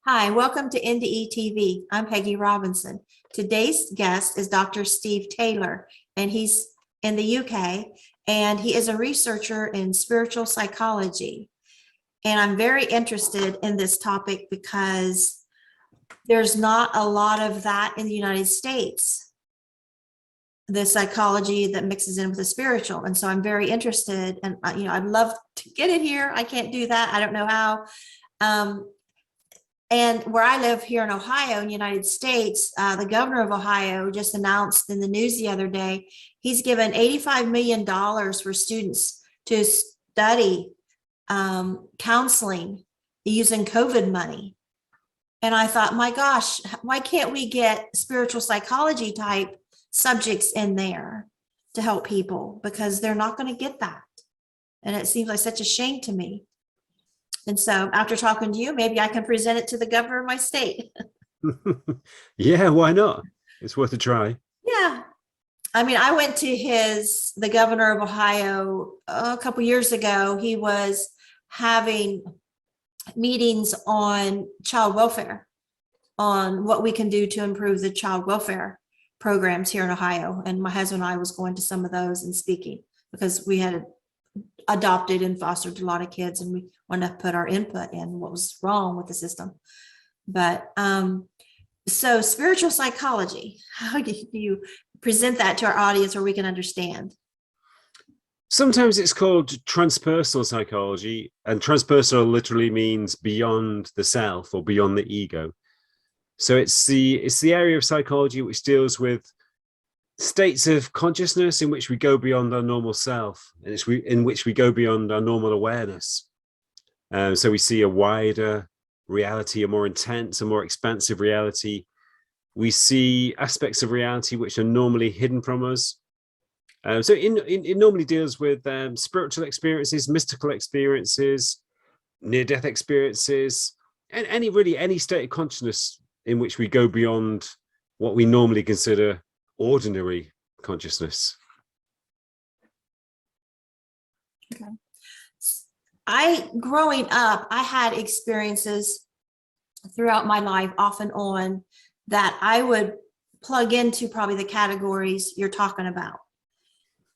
Hi, welcome to NDE TV. I'm Peggy Robinson. Today's guest is Dr. Steve Taylor, and he's in the UK, and he is a researcher in spiritual psychology. And I'm very interested in this topic because there's not a lot of that in the United States, the psychology that mixes in with the spiritual. And so I'm very interested, and I'd love to get it here. I can't do that. I don't know how. And where I live here in Ohio, in the United States, the governor of Ohio just announced in the news the other day, he's given $85 million for students to study counseling using COVID money. And I thought, my gosh, why can't we get spiritual psychology type subjects in there to help people? Because they're not going to get that. And it seems like such a shame to me. And so after talking to you, maybe I can present it to the governor of my state. Yeah, why not? It's worth a try. Yeah. I mean, I went to the governor of Ohio a couple years ago. He was having meetings on child welfare, on what we can do to improve the child welfare programs here in Ohio. And my husband and I was going to some of those and speaking because we had adopted and fostered a lot of kids, and we wanted to put our input in what was wrong with the system. But so spiritual psychology, how do you present that to our audience where we can understand? Sometimes it's called transpersonal psychology, and transpersonal literally means beyond the self or beyond the ego. So it's the area of psychology which deals with states of consciousness in which we go beyond our normal self, and in which we go beyond our normal awareness. So we see a wider reality, a more intense, a more expansive reality. We see aspects of reality which are normally hidden from us. So it normally deals with spiritual experiences, mystical experiences, near-death experiences, and any state of consciousness in which we go beyond what we normally consider ordinary consciousness. Okay. Growing up, I had experiences throughout my life, off and on, that I would plug into probably the categories you're talking about.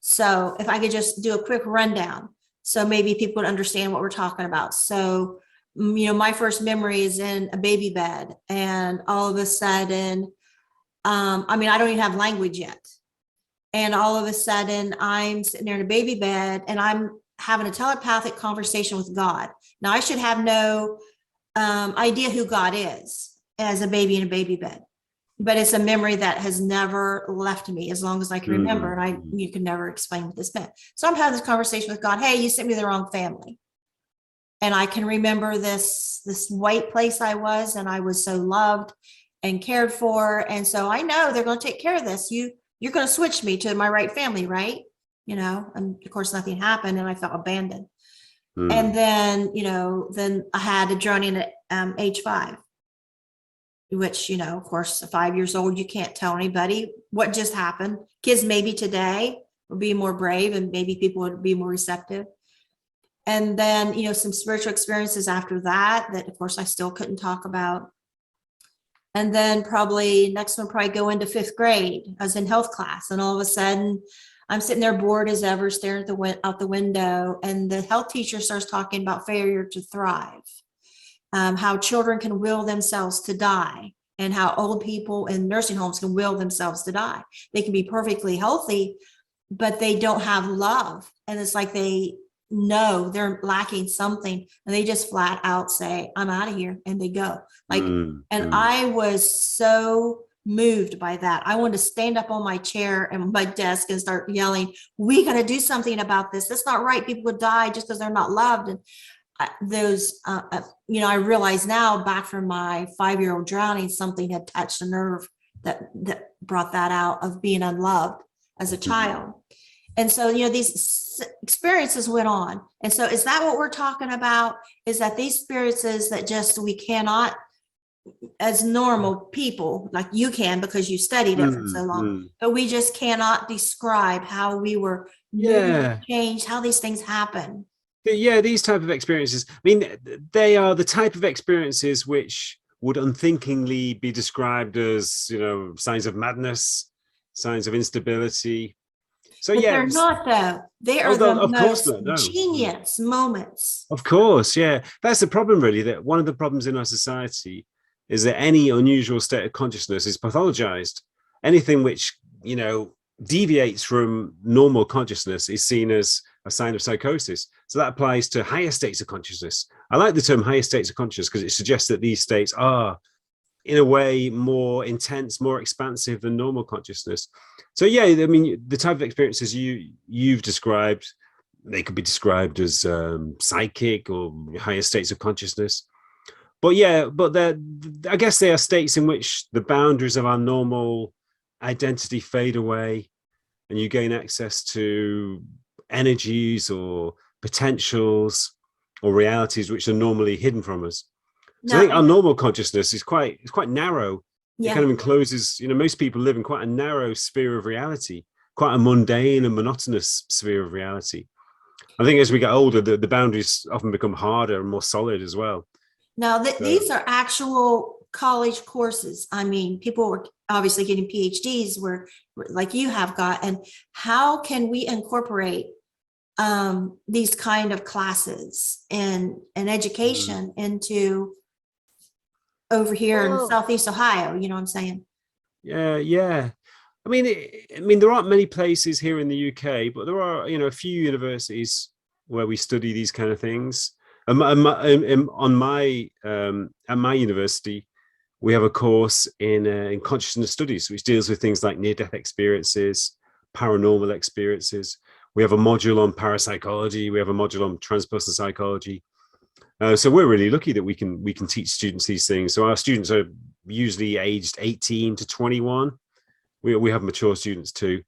So if I could just do a quick rundown, so maybe people would understand what we're talking about. So, my first memory is in a baby bed, and all of a sudden, I don't even have language yet. And all of a sudden I'm sitting there in a baby bed and I'm having a telepathic conversation with God. Now I should have no idea who God is as a baby in a baby bed, but it's a memory that has never left me as long as I can remember. And you can never explain what this meant. So I'm having this conversation with God. Hey, you sent me the wrong family. And I can remember this white place I was, and I was so loved and cared for. And so I know they're going to take care of this. You're going to switch me to my right family, right? And of course nothing happened, and I felt abandoned. And then, then I had a journey at age 5, which, of course, 5 years old, you can't tell anybody what just happened. Kids maybe today would be more brave, and maybe people would be more receptive. And then, some spiritual experiences after that, of course I still couldn't talk about. And then next one, go into 5th grade. I was in health class, and all of a sudden I'm sitting there bored as ever, staring out the window. And the health teacher starts talking about failure to thrive, how children can will themselves to die, and how old people in nursing homes can will themselves to die. They can be perfectly healthy, but they don't have love. And it's like they know they're lacking something, and they just flat out say, I'm out of here, and they go. I was so moved by that. I wanted to stand up on my chair and my desk and start yelling, we got to do something about this. That's not right. People would die just because they're not loved. And I realize now, back from my 5-year-old drowning, something had touched a nerve that brought that out of being unloved as a child. And so, these experiences went on. And so is that what we're talking about? Is that these experiences that just we cannot, as normal people, like you can because you studied it for so long, but we just cannot describe how we were changed, how these things happen. Yeah, these type of experiences, they are the type of experiences which would unthinkingly be described as, signs of madness, signs of instability. So But yeah, they're not though. They are although the of course most not, no. genius moments. Of course, yeah. That's the problem, really, that one of the problems in our society is that any unusual state of consciousness is pathologized. Anything which, deviates from normal consciousness is seen as a sign of psychosis. So that applies to higher states of consciousness. I like the term higher states of consciousness because it suggests that these states are, in a way, more intense, more expansive than normal consciousness. So yeah, I mean, the type of experiences you've described, they could be described as psychic or higher states of consciousness. But yeah, but I guess they are states in which the boundaries of our normal identity fade away, and you gain access to energies or potentials or realities which are normally hidden from us. So I No, think our normal consciousness is quite narrow. It kind yeah. of encloses, most people live in quite a narrow sphere of reality, quite a mundane and monotonous sphere of reality. I think as we get older, the boundaries often become harder and more solid as well. Now, So, these are actual college courses. I mean, people were obviously getting PhDs where, like you have got, and how can we incorporate these kind of classes and education into over here in well, Southeast Ohio? You know what I'm saying? yeah. I mean, there aren't many places here in the UK, but there are, a few universities where we study these kind of things. On my at my university, we have a course in consciousness studies, which deals with things like near-death experiences, paranormal experiences. We have a module on parapsychology. We have a module on transpersonal psychology. So we're really lucky that we can teach students these things. So our students are usually aged 18 to 21. We have mature students too,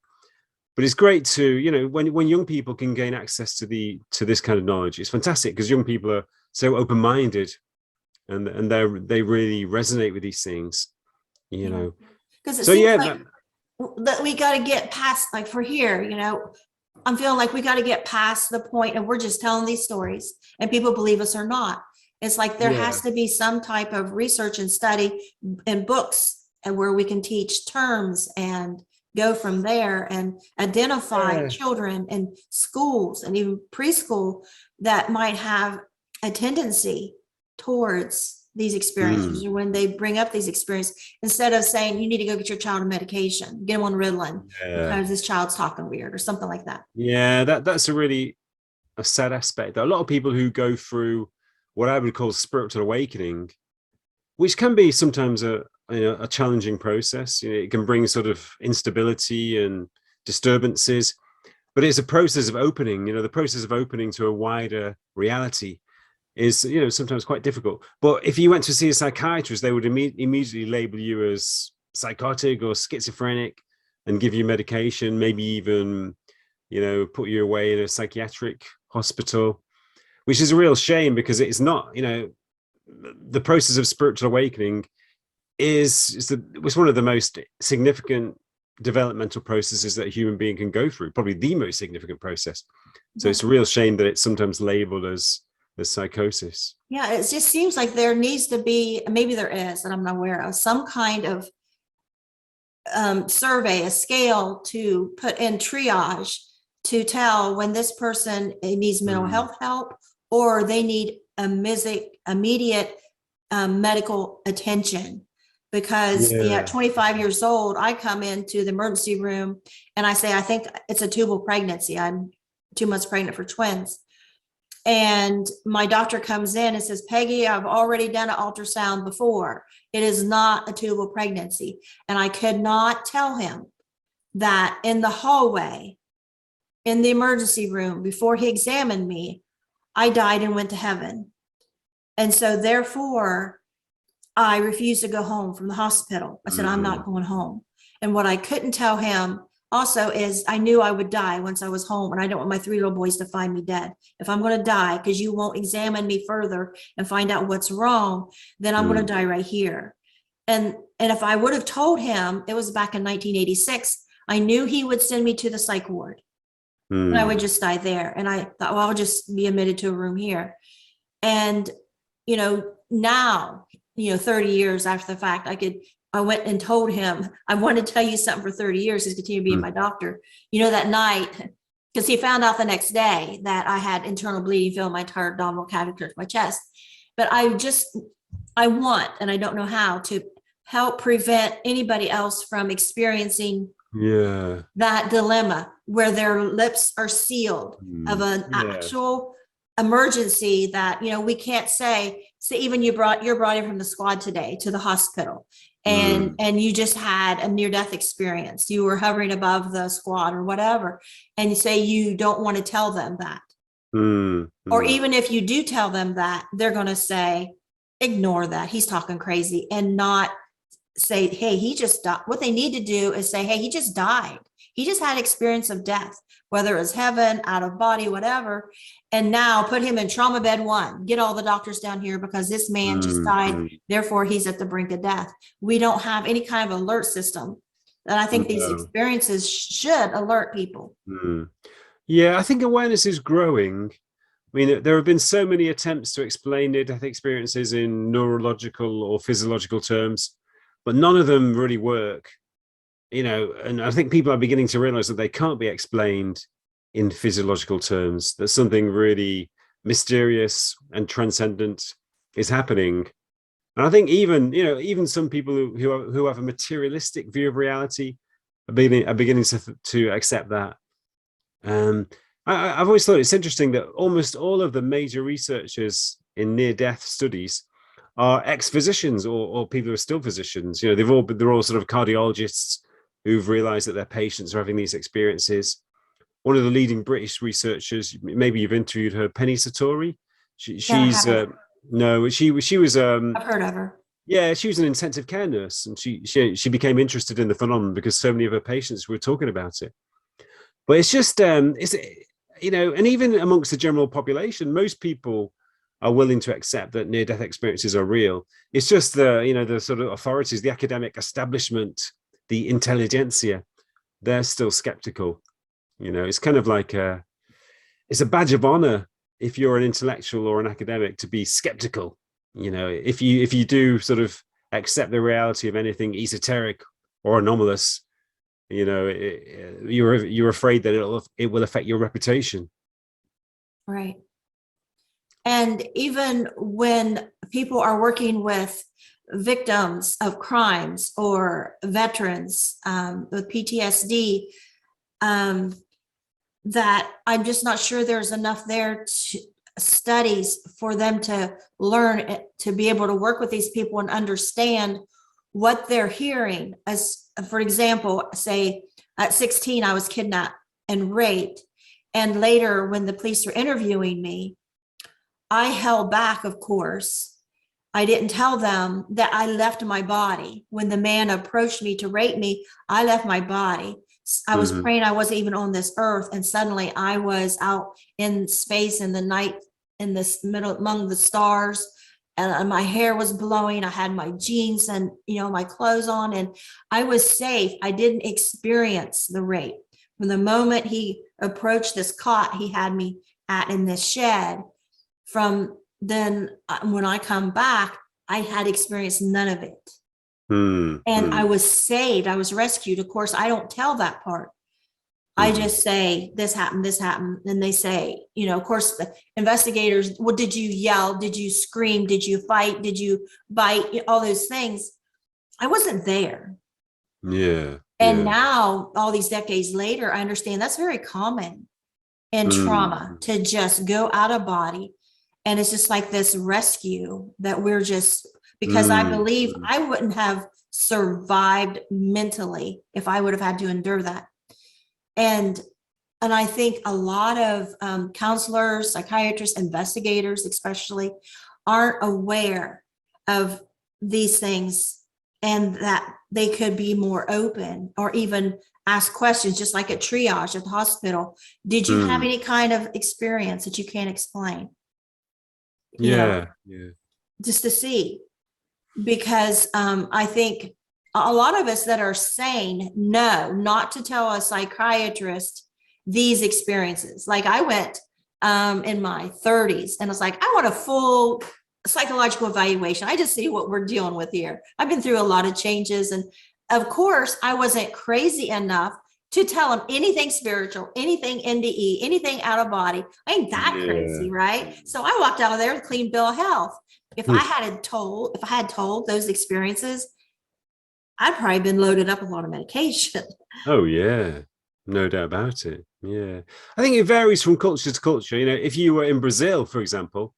but it's great to, when young people can gain access to this kind of knowledge, it's fantastic because young people are so open-minded and they really resonate with these things. Because it So seems yeah, like that we got to get past, like for here, I'm feeling like we got to get past the point of we're just telling these stories and people believe us or not. It's like there yeah, has to be some type of research and study in books and where we can teach terms and go from there and identify yeah, children in schools and even preschool that might have a tendency towards these experiences, mm, or when they bring up these experiences, instead of saying you need to go get your child a medication, get them on Ritalin yeah, because this child's talking weird or something like that. yeah. That's a sad aspect. There are a lot of people who go through what I would call spiritual awakening, which can be sometimes a challenging process. It can bring sort of instability and disturbances, but it's a process of opening. The process of opening to a wider reality is sometimes quite difficult. But if you went to see a psychiatrist, they would immediately label you as psychotic or schizophrenic and give you medication, maybe even put you away in a psychiatric hospital, which is a real shame because it's not, the process of spiritual awakening was one of the most significant developmental processes that a human being can go through, probably the most significant process. So it's a real shame that it's sometimes labeled as psychosis. Yeah, it just seems like there needs to be, maybe there is, and I'm not aware of, some kind of survey, a scale to put in triage to tell when this person needs mental health help or they need immediate medical attention. Because at 25 years old, I come into the emergency room and I say, I think it's a tubal pregnancy. I'm 2 months pregnant for twins. And my doctor comes in and says, Peggy, I've already done an ultrasound before. It is not a tubal pregnancy. And I could not tell him that in the hallway, in the emergency room, before he examined me, I died and went to heaven. And so therefore, I refused to go home from the hospital. I said, I'm not going home. And what I couldn't tell him also is I knew I would die once I was home, and I don't want my 3 little boys to find me dead. If I'm going to die because you won't examine me further and find out what's wrong, then I'm going to die right here. And if I would have told him, it was back in 1986, I knew he would send me to the psych ward. And I would just die there. And I thought, well, I'll just be admitted to a room here. And, now 30 years after the fact, I went and told him, I wanted to tell you something for 30 years, he's continued being my doctor. That night, because he found out the next day that I had internal bleeding filling my entire abdominal cavity towards my chest. But I want, and I don't know how, to help prevent anybody else from experiencing that dilemma where their lips are sealed of an actual emergency that, we can't say, even you're brought in from the squad today to the hospital and you just had a near-death experience. You were hovering above the squad or whatever, and you say you don't want to tell them that. Or even if you do tell them that, they're going to say, ignore that, he's talking crazy, and not say, hey, he just died. What they need to do is say, hey, he just died. He just had experience of death, whether it's heaven, out of body, whatever. And now put him in trauma bed 1, get all the doctors down here because this man just died. Therefore, he's at the brink of death. We don't have any kind of alert system. And I think these experiences should alert people. Yeah, I think awareness is growing. I mean, there have been so many attempts to explain near-death experiences in neurological or physiological terms, but none of them really work. And I think people are beginning to realize that they can't be explained in physiological terms, that something really mysterious and transcendent is happening. And I think even some people who have a materialistic view of reality are beginning to accept that. I've always thought it's interesting that almost all of the major researchers in near-death studies are ex-physicians or people who are still physicians. They're all sort of cardiologists who've realized that their patients are having these experiences. One of the leading British researchers, maybe you've interviewed her, Penny Satori. She was. I've heard of her. Yeah, she was an intensive care nurse, and she became interested in the phenomenon because so many of her patients were talking about it. But it's just, and even amongst the general population, most people are willing to accept that near-death experiences are real. It's just the sort of authorities, the academic establishment, the intelligentsia, they're still skeptical. It's kind of like it's a badge of honor if you're an intellectual or an academic to be skeptical. If you do sort of accept the reality of anything esoteric or anomalous, you're afraid that it will affect your reputation. Right. And even when people are working with victims of crimes or veterans with PTSD, that I'm just not sure there's enough there to studies for them to learn to be able to work with these people and understand what they're hearing. As for example, say at 16, I was kidnapped and raped. And later when the police were interviewing me, I held back, of course. I didn't tell them that I left my body. When the man approached me to rape me, I left my body. I was praying I wasn't even on this earth. And suddenly I was out in space in the night, in this middle among the stars. And my hair was blowing. I had my jeans and, my clothes on, and I was safe. I didn't experience the rape. From the moment he approached this cot he had me at in this shed, from then when I come back, I had experienced none of it. And I was saved. I was rescued. Of course, I don't tell that part. I just say, this happened. And they say, of course, the investigators, well, did you yell? Did you scream? Did you fight? Did you bite? All those things. I wasn't there. Yeah. And now, all these decades later, I understand that's very common in trauma to just go out of body. And it's just like this rescue that we're just, because I believe I wouldn't have survived mentally if I would have had to endure that. And I think a lot of counselors, psychiatrists, investigators, especially, aren't aware of these things, and that they could be more open or even ask questions, just like at triage at the hospital. Did you have any kind of experience that you can't explain? Yeah. Just to see, because I think a lot of us that are sane know not to tell a psychiatrist these experiences. Like I went in my 30s and I was like, I want a full psychological evaluation. I just see what we're dealing with here. I've been through a lot of changes. And of course, I wasn't crazy enough to tell him anything spiritual, anything NDE, anything out of body. I ain't that crazy, right? So I walked out of there with a clean bill of health. If I had told those experiences, I'd probably been loaded up with a lot of medication. Oh yeah, no doubt about it. Yeah, I think it varies from culture to culture. You know, if you were in Brazil, for example,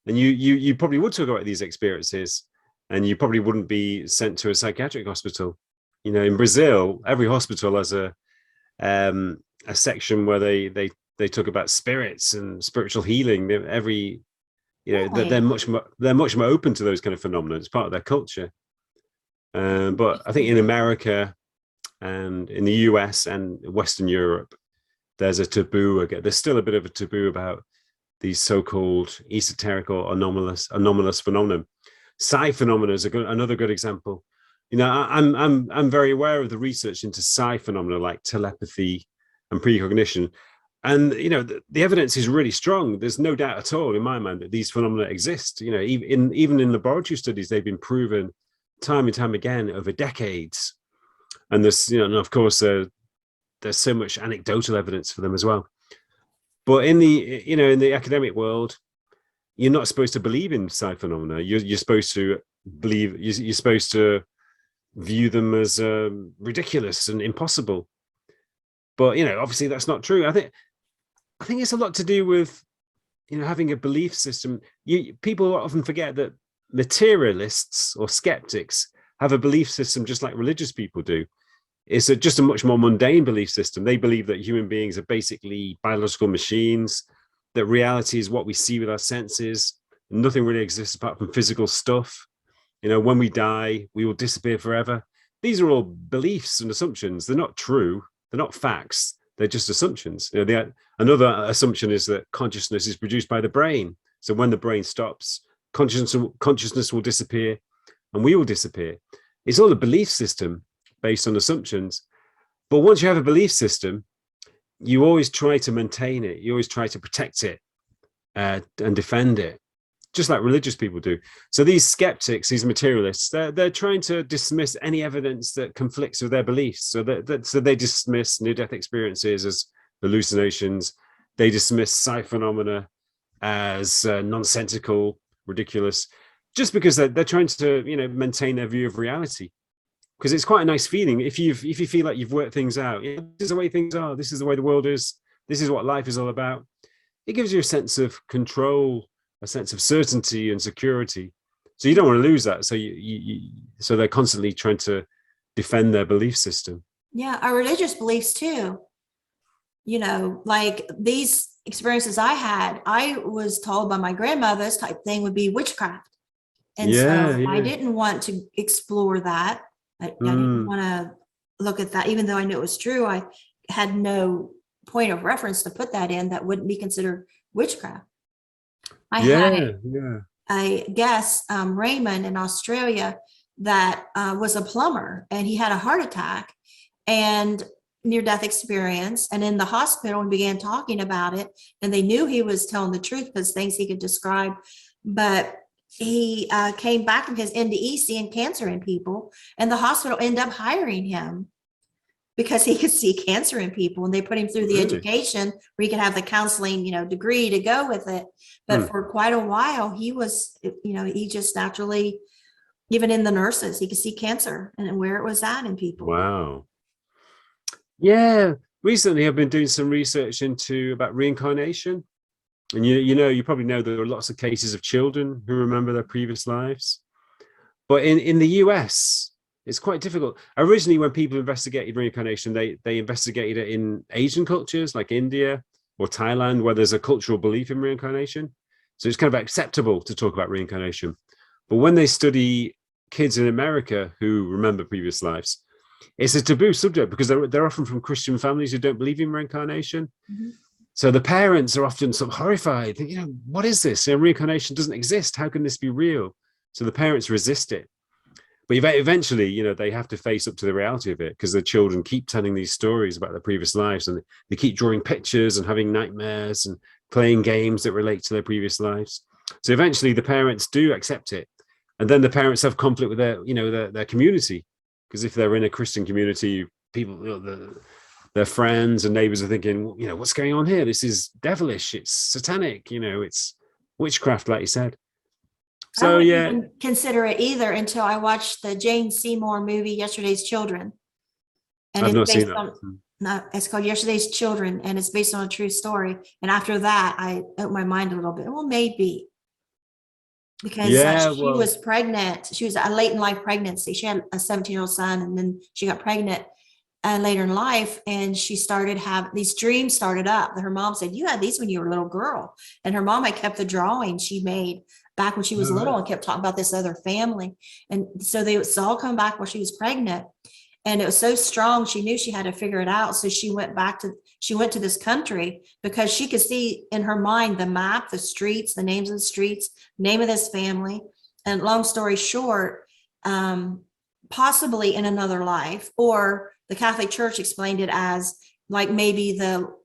and you probably would talk about these experiences, and you probably wouldn't be sent to a psychiatric hospital. You know, in Brazil, every hospital has a section where they talk about spirits and spiritual healing. Every, you know, Really? they're much more open to those kind of phenomena. It's part of their culture. But I think in America and in the US and Western Europe, there's a taboo. There's still a bit of a taboo about these so-called esoteric or anomalous phenomenon. Psi phenomena is another good example. You know, I'm very aware of the research into psi phenomena like telepathy and precognition, and you know the evidence is really strong. There's no doubt at all in my mind that these phenomena exist. You know, even in laboratory studies, they've been proven time and time again over decades. And there's, you know, and of course, there's so much anecdotal evidence for them as well. But in the academic world, you're not supposed to believe in psi phenomena. You're supposed to believe. You're supposed to view them as ridiculous and impossible. But you know, obviously, that's not true. I think it's a lot to do with, you know, having a belief system. People often forget that materialists or skeptics have a belief system just like religious people do. It's just a much more mundane belief system. They believe that human beings are basically biological machines, that reality is what we see with our senses. Nothing really exists apart from physical stuff. You know, when we die, we will disappear forever. These are all beliefs and assumptions. They're not true. They're not facts. They're just assumptions. You know, another assumption is that consciousness is produced by the brain. So when the brain stops, consciousness will disappear and we will disappear. It's all a belief system based on assumptions. But once you have a belief system, you always try to maintain it. You always try to protect it and defend it, just like religious people do. So these skeptics, these materialists, they're trying to dismiss any evidence that conflicts with their beliefs. So they dismiss near-death experiences as hallucinations. They dismiss psi phenomena as nonsensical, ridiculous, just because they're trying to, you know, maintain their view of reality. Because it's quite a nice feeling if you feel like you've worked things out. You know, this is the way things are. This is the way the world is. This is what life is all about. It gives you a sense of control, a sense of certainty and security. So you don't want to lose that. So so they're constantly trying to defend their belief system. Yeah, our religious beliefs too. You know, like these experiences I had, I was told by my grandmother this type thing would be witchcraft. And so I didn't want to explore that. I didn't want to look at that, even though I knew it was true. I had no point of reference to put that in that wouldn't be considered witchcraft. I had a guest, Raymond in Australia, that was a plumber, and he had a heart attack and near-death experience. And in the hospital, we began talking about it, and they knew he was telling the truth because things he could describe. But he came back from his NDE seeing cancer in people, and the hospital ended up hiring him because he could see cancer in people, and they put him through the education where he could have the counseling, you know, degree to go with it. But for quite a while, he was, you know, he just naturally, even in the nurses, he could see cancer and where it was at in people. Wow. Yeah. Recently, I've been doing some research about reincarnation. And you probably know there are lots of cases of children who remember their previous lives. But in the US, it's quite difficult. Originally, when people investigated reincarnation, they investigated it in Asian cultures like India or Thailand, where there's a cultural belief in reincarnation. So it's kind of acceptable to talk about reincarnation. But when they study kids in America who remember previous lives, it's a taboo subject because they're often from Christian families who don't believe in reincarnation. Mm-hmm. So the parents are often sort of horrified. You know, what is this? You know, reincarnation doesn't exist. How can this be real? So the parents resist it. But eventually, you know, they have to face up to the reality of it because the children keep telling these stories about their previous lives, and they keep drawing pictures and having nightmares and playing games that relate to their previous lives. So eventually the parents do accept it. And then the parents have conflict with their community. Because if they're in a Christian community, people, their friends and neighbors are thinking, what's going on here? This is devilish. It's satanic. It's witchcraft, like you said. I So wouldn't yeah, even consider it either until I watched the Jane Seymour movie, Yesterday's Children. And I've it's not seen based that. on, no, it's called Yesterday's Children, and it's based on a true story. And after that, I opened my mind a little bit. Well, maybe. Because Yeah, she well, was pregnant. She was a late in life pregnancy. She had a 17-year-old son, and then she got pregnant later in life. And she started have these dreams started up. Her mom said, "You had these when you were a little girl." And her mom had kept the drawing she made back when she was little and kept talking about this other family. And so they was all come back while she was pregnant. And it was so strong, she knew she had to figure it out. So she went to this country because she could see in her mind the map, the streets, the names of the streets, name of this family. And long story short, possibly in another life, or the Catholic Church explained it as like maybe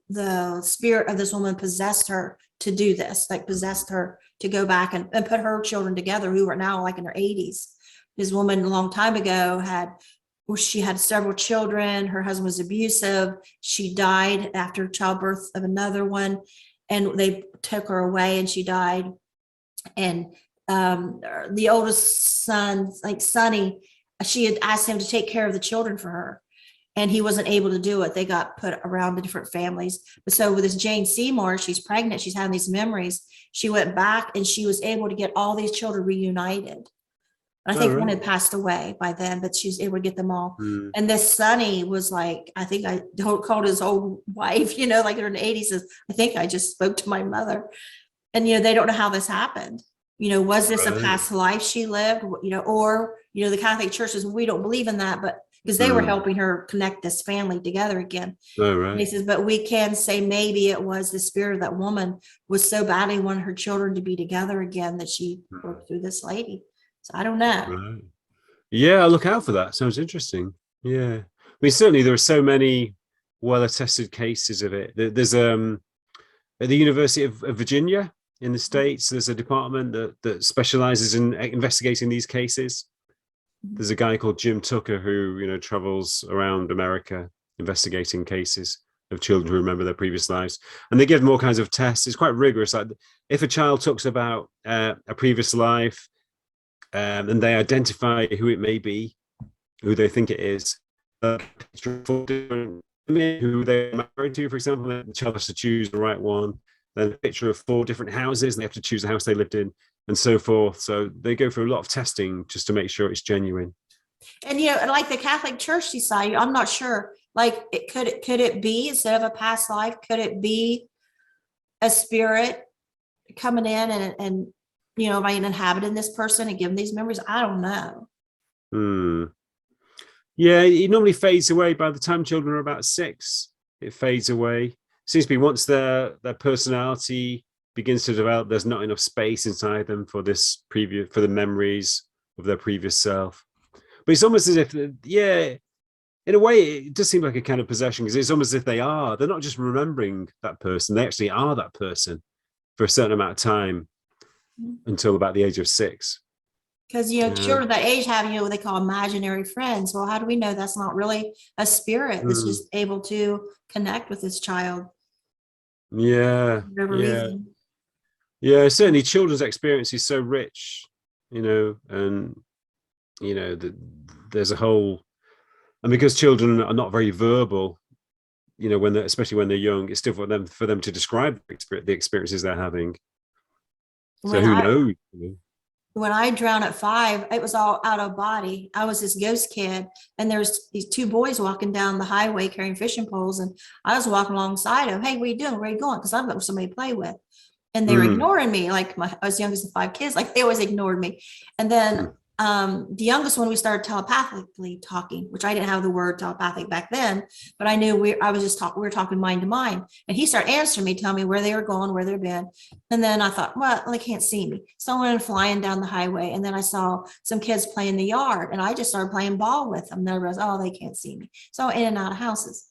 the spirit of this woman possessed her to do this, like possessed her to go back and put her children together, who are now like in their 80s. This woman a long time ago she had several children. Her husband was abusive. She died after childbirth of another one, and they took her away and she died. And the oldest son, like Sonny, she had asked him to take care of the children for her, and he wasn't able to do it. They got put around the different families. But so with this Jane Seymour, she's pregnant. She's having these memories. She went back and she was able to get all these children reunited. I think one had passed away by then, but she was able to get them all. And this Sonny was like, I think I called his old wife, like in the 80s, says, "I think I just spoke to my mother." And, they don't know how this happened. Was this a past life she lived, or, the Catholic Church says, we don't believe in that, but because they were helping her connect this family together again. And he says, but we can say maybe it was the spirit of that woman was so badly wanting her children to be together again that she worked through this lady. So I don't know. Right. Yeah, I'll look out for that. Sounds interesting. Yeah. I mean, certainly there are so many well-attested cases of it. There's at the University of Virginia in the States, there's a department that specializes in investigating these cases. There's a guy called Jim Tucker who, travels around America investigating cases of children who remember their previous lives. And they give them all kinds of tests. It's quite rigorous. Like if a child talks about a previous life, and they identify who it may be, who they think it is, who they're married to, for example, the child has to choose the right one, then a picture of 4 different houses, and they have to choose the house they lived in, and so forth. So they go through a lot of testing just to make sure it's genuine. And, like the Catholic Church decided, I'm not sure, like could it be, instead of a past life, could it be a spirit coming in and being inhabiting this person and giving these memories? I don't know. Yeah, it normally fades away by the time children are about 6. It fades away. Seems to be once their personality begins to develop, there's not enough space inside them for the memories of their previous self. But it's almost as if, in a way, it does seem like a kind of possession, because it's almost as if they're not just remembering that person, they actually are that person for a certain amount of time until about the age of 6. Because, children that age have, what they call imaginary friends. Well, how do we know that's not really a spirit that's just able to connect with this child? Yeah. Certainly children's experience is so rich, and, there's a whole, and because children are not very verbal, especially when they're young, it's difficult for them to describe the experiences they're having. So who knows? When I drowned at 5, it was all out of body. I was this ghost kid, and there's these 2 boys walking down the highway carrying fishing poles, and I was walking alongside them. "Hey, where you doing? Where you going?" Because I've got somebody to play with, and they were ignoring me. Like I was youngest of 5 kids, like they always ignored me. And then the youngest one, we started telepathically talking, which I didn't have the word telepathic back then, but I knew we were talking mind to mind. And he started answering me, telling me where they were going, where they've been. And then I thought, well, they can't see me. So I went flying down the highway, and then I saw some kids playing in the yard, and I just started playing ball with them. And I realized, oh, they can't see me. So in and out of houses.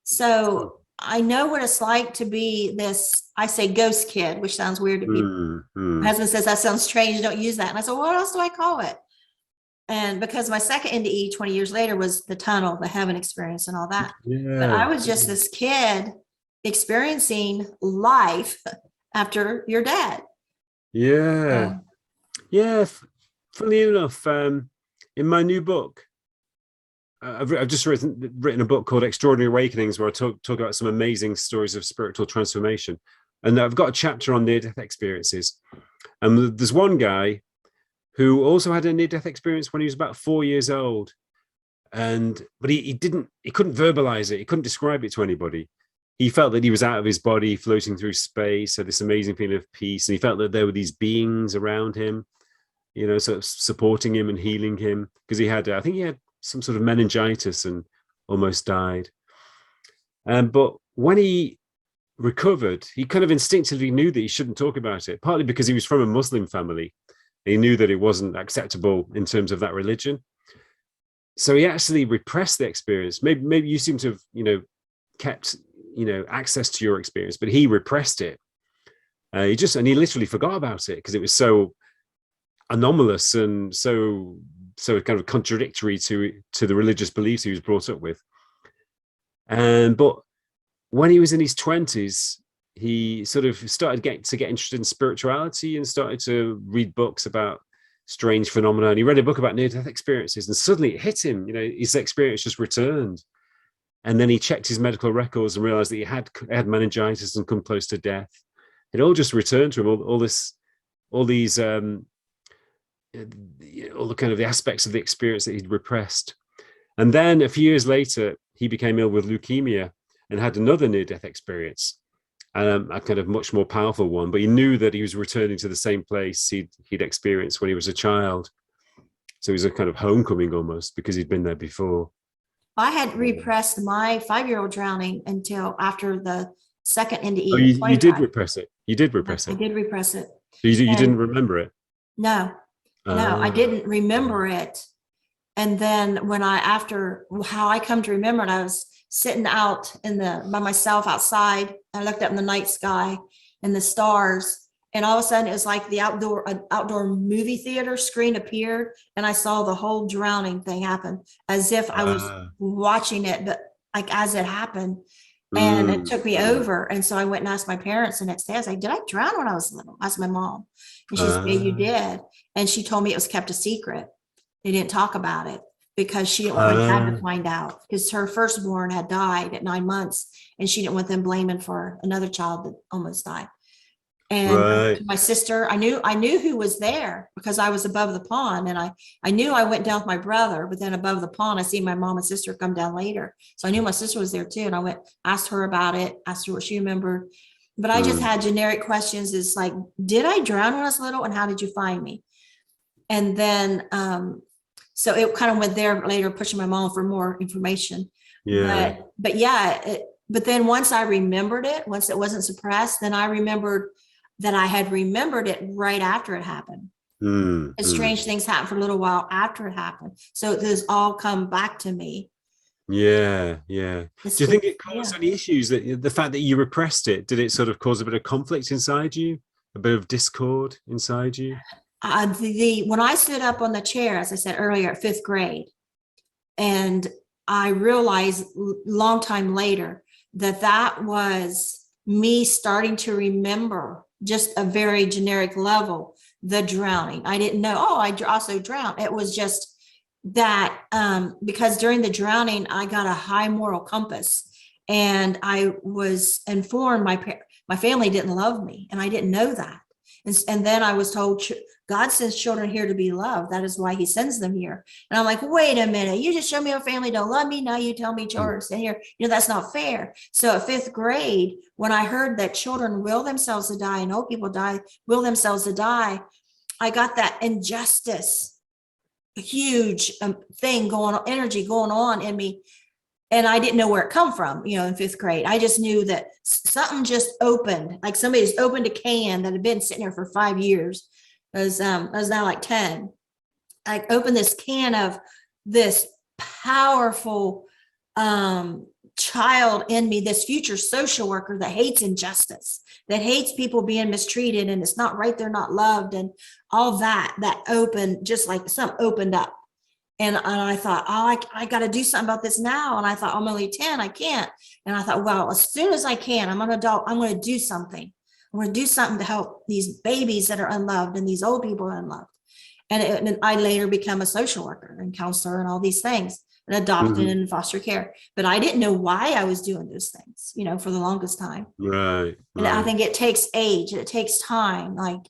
So I know what it's like to be this, I say ghost kid, which sounds weird to people. My husband says that sounds strange, don't use that. And I said, what else do I call it? And because my second NDE 20 years later was the tunnel, the heaven experience and all that. But I was just this kid experiencing life after you're dead. Yeah. Yeah. Funnily enough, in my new book, I've just written a book called Extraordinary Awakenings, where I talk about some amazing stories of spiritual transformation. And I've got a chapter on near-death experiences. And there's one guy who also had a near-death experience when he was about 4 years old. But he couldn't verbalize it. He couldn't describe it to anybody. He felt that he was out of his body, floating through space, had this amazing feeling of peace. And he felt that there were these beings around him, sort of supporting him and healing him, because I think he had some sort of meningitis and almost died. But when he recovered, he kind of instinctively knew that he shouldn't talk about it, partly because he was from a Muslim family. He knew that it wasn't acceptable in terms of that religion. So he actually repressed the experience. Maybe you seem to have, kept, access to your experience, but he repressed it. He literally forgot about it because it was so anomalous and so kind of contradictory to the religious beliefs he was brought up with. But when he was in his 20s, he sort of started to get interested in spirituality and started to read books about strange phenomena. And he read a book about near-death experiences, and suddenly it hit him. His experience just returned. And then he checked his medical records and realized that he had meningitis and come close to death. It all just returned to him. All the kind of the aspects of the experience that he'd repressed. And then a few years later, he became ill with leukemia and had another near-death experience, a kind of much more powerful one. But he knew that he was returning to the same place he'd experienced when he was a child. So it was a kind of homecoming almost, because he'd been there before. I had repressed my 5-year-old drowning until after the second NDE. Oh, you did repress it. You did repress it. I did repress it. So you didn't remember it? No, I didn't remember it. And then how I come to remember it, I was sitting out by myself outside. I looked up in the night sky and the stars, and all of a sudden it was like the outdoor movie theater screen appeared, and I saw the whole drowning thing happen as if I was watching it, but like as it happened. And it took me over. And so I went and asked my parents the next day. I was like, did I drown when I was little? I asked my mom. And she said, yeah, you did. And she told me it was kept a secret. They didn't talk about it because she didn't want my dad to find out, because her firstborn had died at 9 months and she didn't want them blaming for another child that almost died. And my sister, I knew who was there because I was above the pond, and I knew I went down with my brother, but then above the pond, I see my mom and sister come down later. So I knew my sister was there too. And I went, asked her about it, asked her what she remembered. But I just had generic questions. It's like, did I drown when I was little, and how did you find me? And then, so it kind of went there later, pushing my mom for more information. Yeah. But then once I remembered it, once it wasn't suppressed, then I remembered that I had remembered it right after it happened. And strange things happened for a little while after it happened. So those all come back to me. Yeah. Do you think it caused any issues, that the fact that you repressed it, did it sort of cause a bit of conflict inside you, a bit of discord inside you? When I stood up on the chair, as I said earlier, at 5th grade, and I realized long time later that was me starting to remember, just a very generic level, the drowning. I didn't know, I also drowned. It was just that because during the drowning, I got a high moral compass, and I was informed my family didn't love me, and I didn't know that. And then I was told, God sends children here to be loved. That is why he sends them here. And I'm like, wait a minute, you just showed me a family don't love me. Now you tell me children stay here. That's not fair. So at 5th grade, when I heard that children will themselves to die and old people will themselves to die, I got that injustice, a huge energy going on in me. And I didn't know where it come from, in 5th grade. I just knew that something just opened, like somebody just opened a can that had been sitting there for 5 years. I was now like 10. I opened this can of this powerful child in me, this future social worker that hates injustice, that hates people being mistreated, and it's not right, they're not loved, and all that opened, just like something opened up. And I thought, oh, I got to do something about this now. And I thought, I'm only 10, I can't. And I thought, well, as soon as I can, I'm an adult, I'm going to do something. I'm going to do something to help these babies that are unloved and these old people are unloved. And I later became a social worker and counselor and all these things, and adopted and foster care. But I didn't know why I was doing those things, for the longest time. Right. And I think it takes age, it takes time. Like,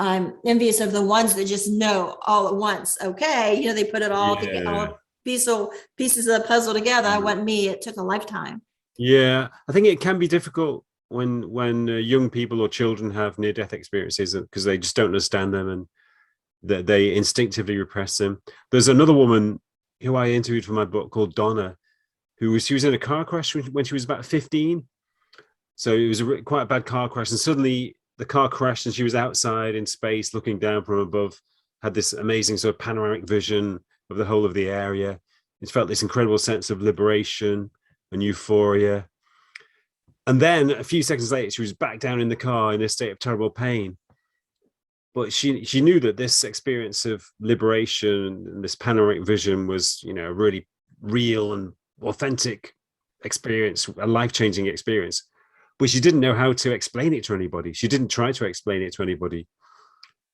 I'm envious of the ones that just know all at once. Okay, they put it all together, all pieces of the puzzle together. It wasn't me. It took a lifetime. Yeah, I think it can be difficult when young people or children have near-death experiences because they just don't understand them and that they instinctively repress them. There's another woman who I interviewed for my book called Donna, she was in a car crash when she was about 15. So it was quite a bad car crash, and suddenly the car crashed and she was outside in space looking down from above, had this amazing sort of panoramic vision of the whole of the area. It felt this incredible sense of liberation and euphoria. And then a few seconds later, she was back down in the car in a state of terrible pain. But she knew that this experience of liberation and this panoramic vision was, a really real and authentic experience, a life-changing experience. But she didn't know how to explain it to anybody. She didn't try to explain it to anybody.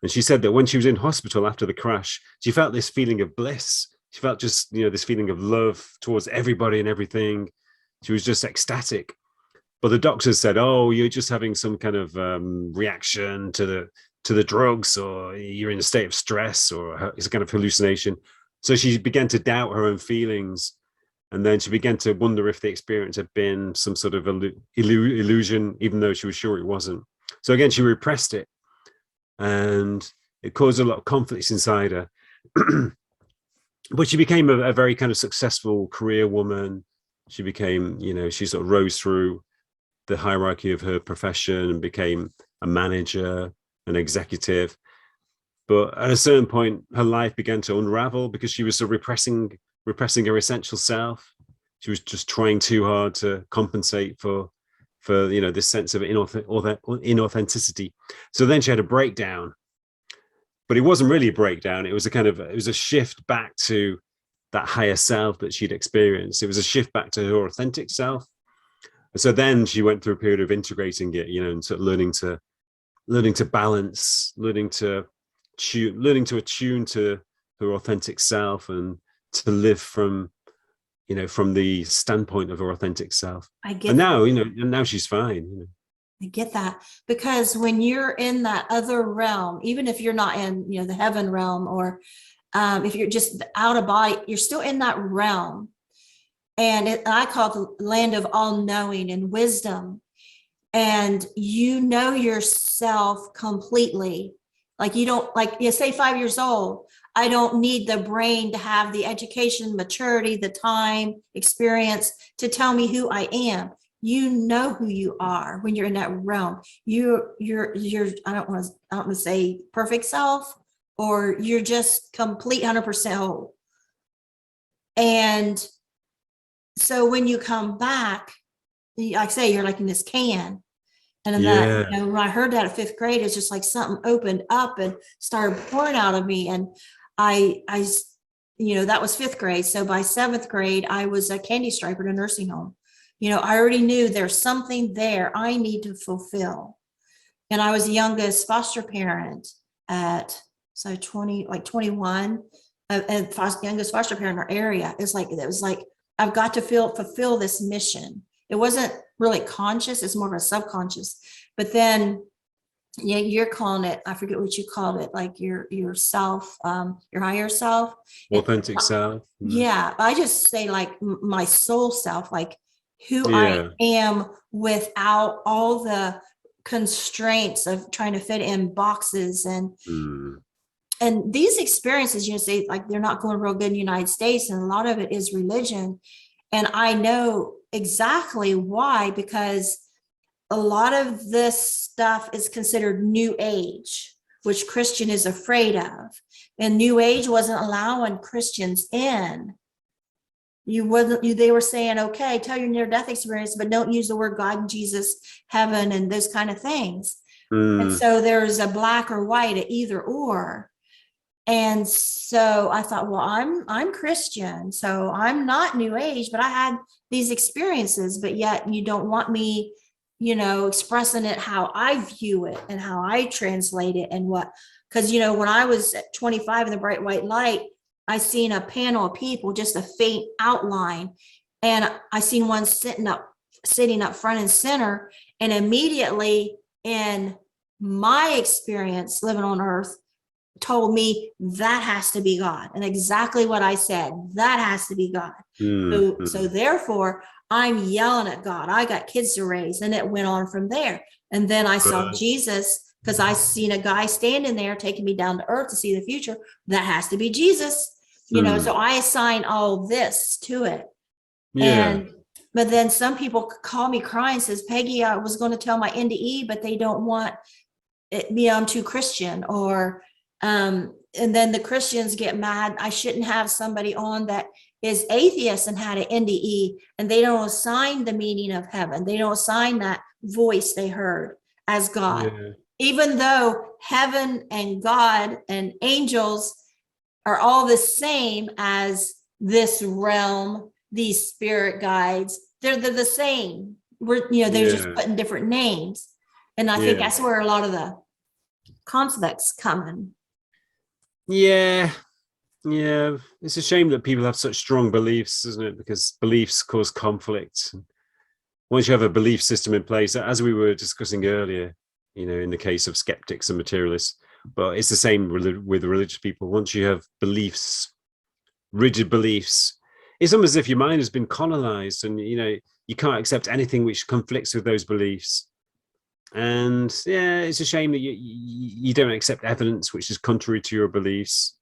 And she said that when she was in hospital after the crash, she felt this feeling of bliss. She felt just, this feeling of love towards everybody and everything. She was just ecstatic. But the doctors said, oh, you're just having some kind of reaction to the drugs, or you're in a state of stress, or it's a kind of hallucination. So she began to doubt her own feelings. And then she began to wonder if the experience had been some sort of illusion, even though she was sure it wasn't. So again, she repressed it, and it caused a lot of conflicts inside her. But she became a very kind of successful career woman. She became, she sort of rose through the hierarchy of her profession and became a manager, an executive. But at a certain point, her life began to unravel because she was sort of repressing her essential self. She was just trying too hard to compensate for this sense of inauthenticity. So then she had a breakdown, but it wasn't really a breakdown. It was a shift back to that higher self that she'd experienced. It was a shift back to her authentic self. And so then she went through a period of integrating it, and sort of learning to balance, learning to attune to her authentic self and to live from the standpoint of her authentic self. And now she's fine. I get that, because when you're in that other realm, even if you're not in, the heaven realm, or if you're just out of body, you're still in that realm. And I call it the land of all knowing and wisdom. And you know yourself completely. Like you don't, say 5 years old, I don't need the brain to have the education, maturity, the time, experience to tell me who I am. You know who you are when you're in that realm. You're I don't want to say perfect self, or you're just complete 100% whole. And so when you come back, like I say, you're like in this can. And that, when I heard that at 5th grade, it's just like something opened up and started pouring out of me. And I that was 5th grade. So by 7th grade, I was a candy striper in a nursing home. I already knew there's something there I need to fulfill. And I was the youngest foster parent at 21, and youngest foster parent in our area. It was like I've got to fulfill this mission. It wasn't really conscious, it's more of a subconscious. But then you're calling it, I forget what you called it, like your self, your higher self, authentic self. Yeah, I just say like my soul self, like who I am without all the constraints of trying to fit in boxes. And these experiences, say like they're not going real good in the United States, and a lot of it is religion. And I know exactly why, because a lot of this stuff is considered New Age, which Christian is afraid of. And New Age wasn't allowing Christians in. they were saying, okay, tell your near-death experience, but don't use the word God and Jesus, heaven, and those kind of things. And so there's a black or white, a either or. And so I thought, well, I'm Christian, so I'm not New Age, but I had these experiences, but yet you don't want me, expressing it how I view it and how I translate it and what, because, when I was at 25 in the bright white light, I seen a panel of people, just a faint outline. And I seen one sitting up front and center. And immediately in my experience living on earth, told me that has to be God. And exactly what I said, that has to be God. So therefore, I'm yelling at God. I got kids to raise, and it went on from there. And then I saw Jesus, because I seen a guy standing there taking me down to earth to see the future. That has to be Jesus, so I assign all this to it. But then some people call me crying, says, Peggy, I was going to tell my NDE, but they don't want it, I'm too Christian, or and then the Christians get mad. I shouldn't have somebody on that is atheist and had an NDE, and they don't assign the meaning of heaven. They don't assign that voice they heard as God, even though heaven and God and angels are all the same as this realm, these spirit guides. They're the same. They're just putting different names. And I think that's where a lot of the conflicts come in. Yeah. It's a shame that people have such strong beliefs, isn't it? Because beliefs cause conflict. Once you have a belief system in place, as we were discussing earlier, in the case of skeptics and materialists, but it's the same with religious people. Once you have beliefs, rigid beliefs, it's almost as if your mind has been colonized, and you can't accept anything which conflicts with those beliefs. And it's a shame that you don't accept evidence which is contrary to your beliefs.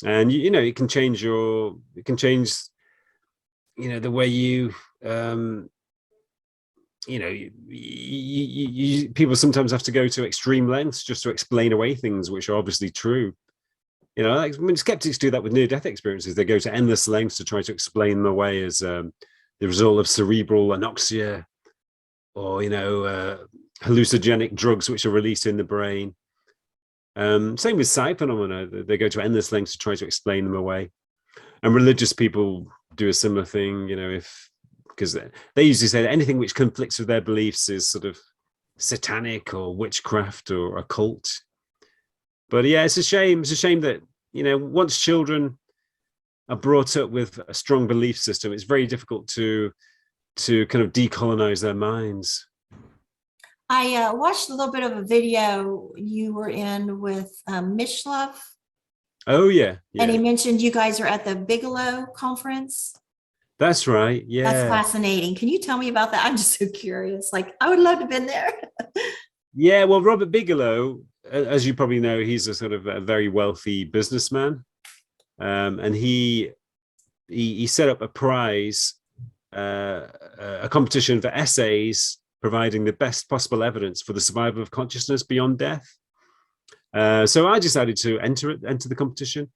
And it can change the way you people sometimes have to go to extreme lengths just to explain away things which are obviously true. Like when skeptics do that with near-death experiences, they go to endless lengths to try to explain them away as the result of cerebral anoxia, or hallucinogenic drugs which are released in the brain. Same with psi phenomena. They go to endless lengths to try to explain them away. And religious people do a similar thing, because they usually say that anything which conflicts with their beliefs is sort of satanic or witchcraft or occult. But it's a shame. It's a shame that, once children are brought up with a strong belief system, it's very difficult to kind of decolonize their minds. I watched a little bit of a video you were in with Mishlove. Oh, yeah. And he mentioned you guys are at the Bigelow conference. That's right. Yeah. That's fascinating. Can you tell me about that? I'm just so curious. Like, I would love to have been there. Yeah, well, Robert Bigelow, as you probably know, he's a sort of a very wealthy businessman. And he set up a prize, a competition for essays providing the best possible evidence for the survival of consciousness beyond death. So I decided to enter the competition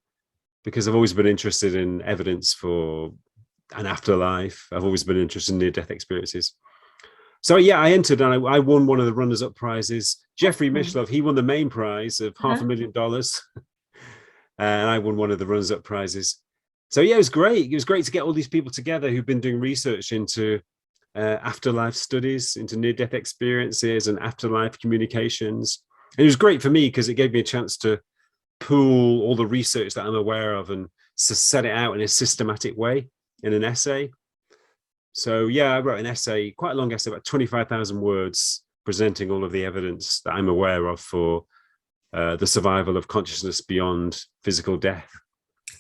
because I've always been interested in evidence for an afterlife. I've always been interested in near-death experiences. So I entered, and I won one of the runners-up prizes. Jeffrey Mishlove, he won the main prize of $500,000, and I won one of the runners-up prizes. So it was great. It was great to get all these people together who've been doing research into afterlife studies, into near-death experiences and afterlife communications. And it was great for me because it gave me a chance to pool all the research that I'm aware of and set it out in a systematic way in an essay. So I wrote an essay, quite a long essay, about 25,000 words, presenting all of the evidence that I'm aware of for the survival of consciousness beyond physical death.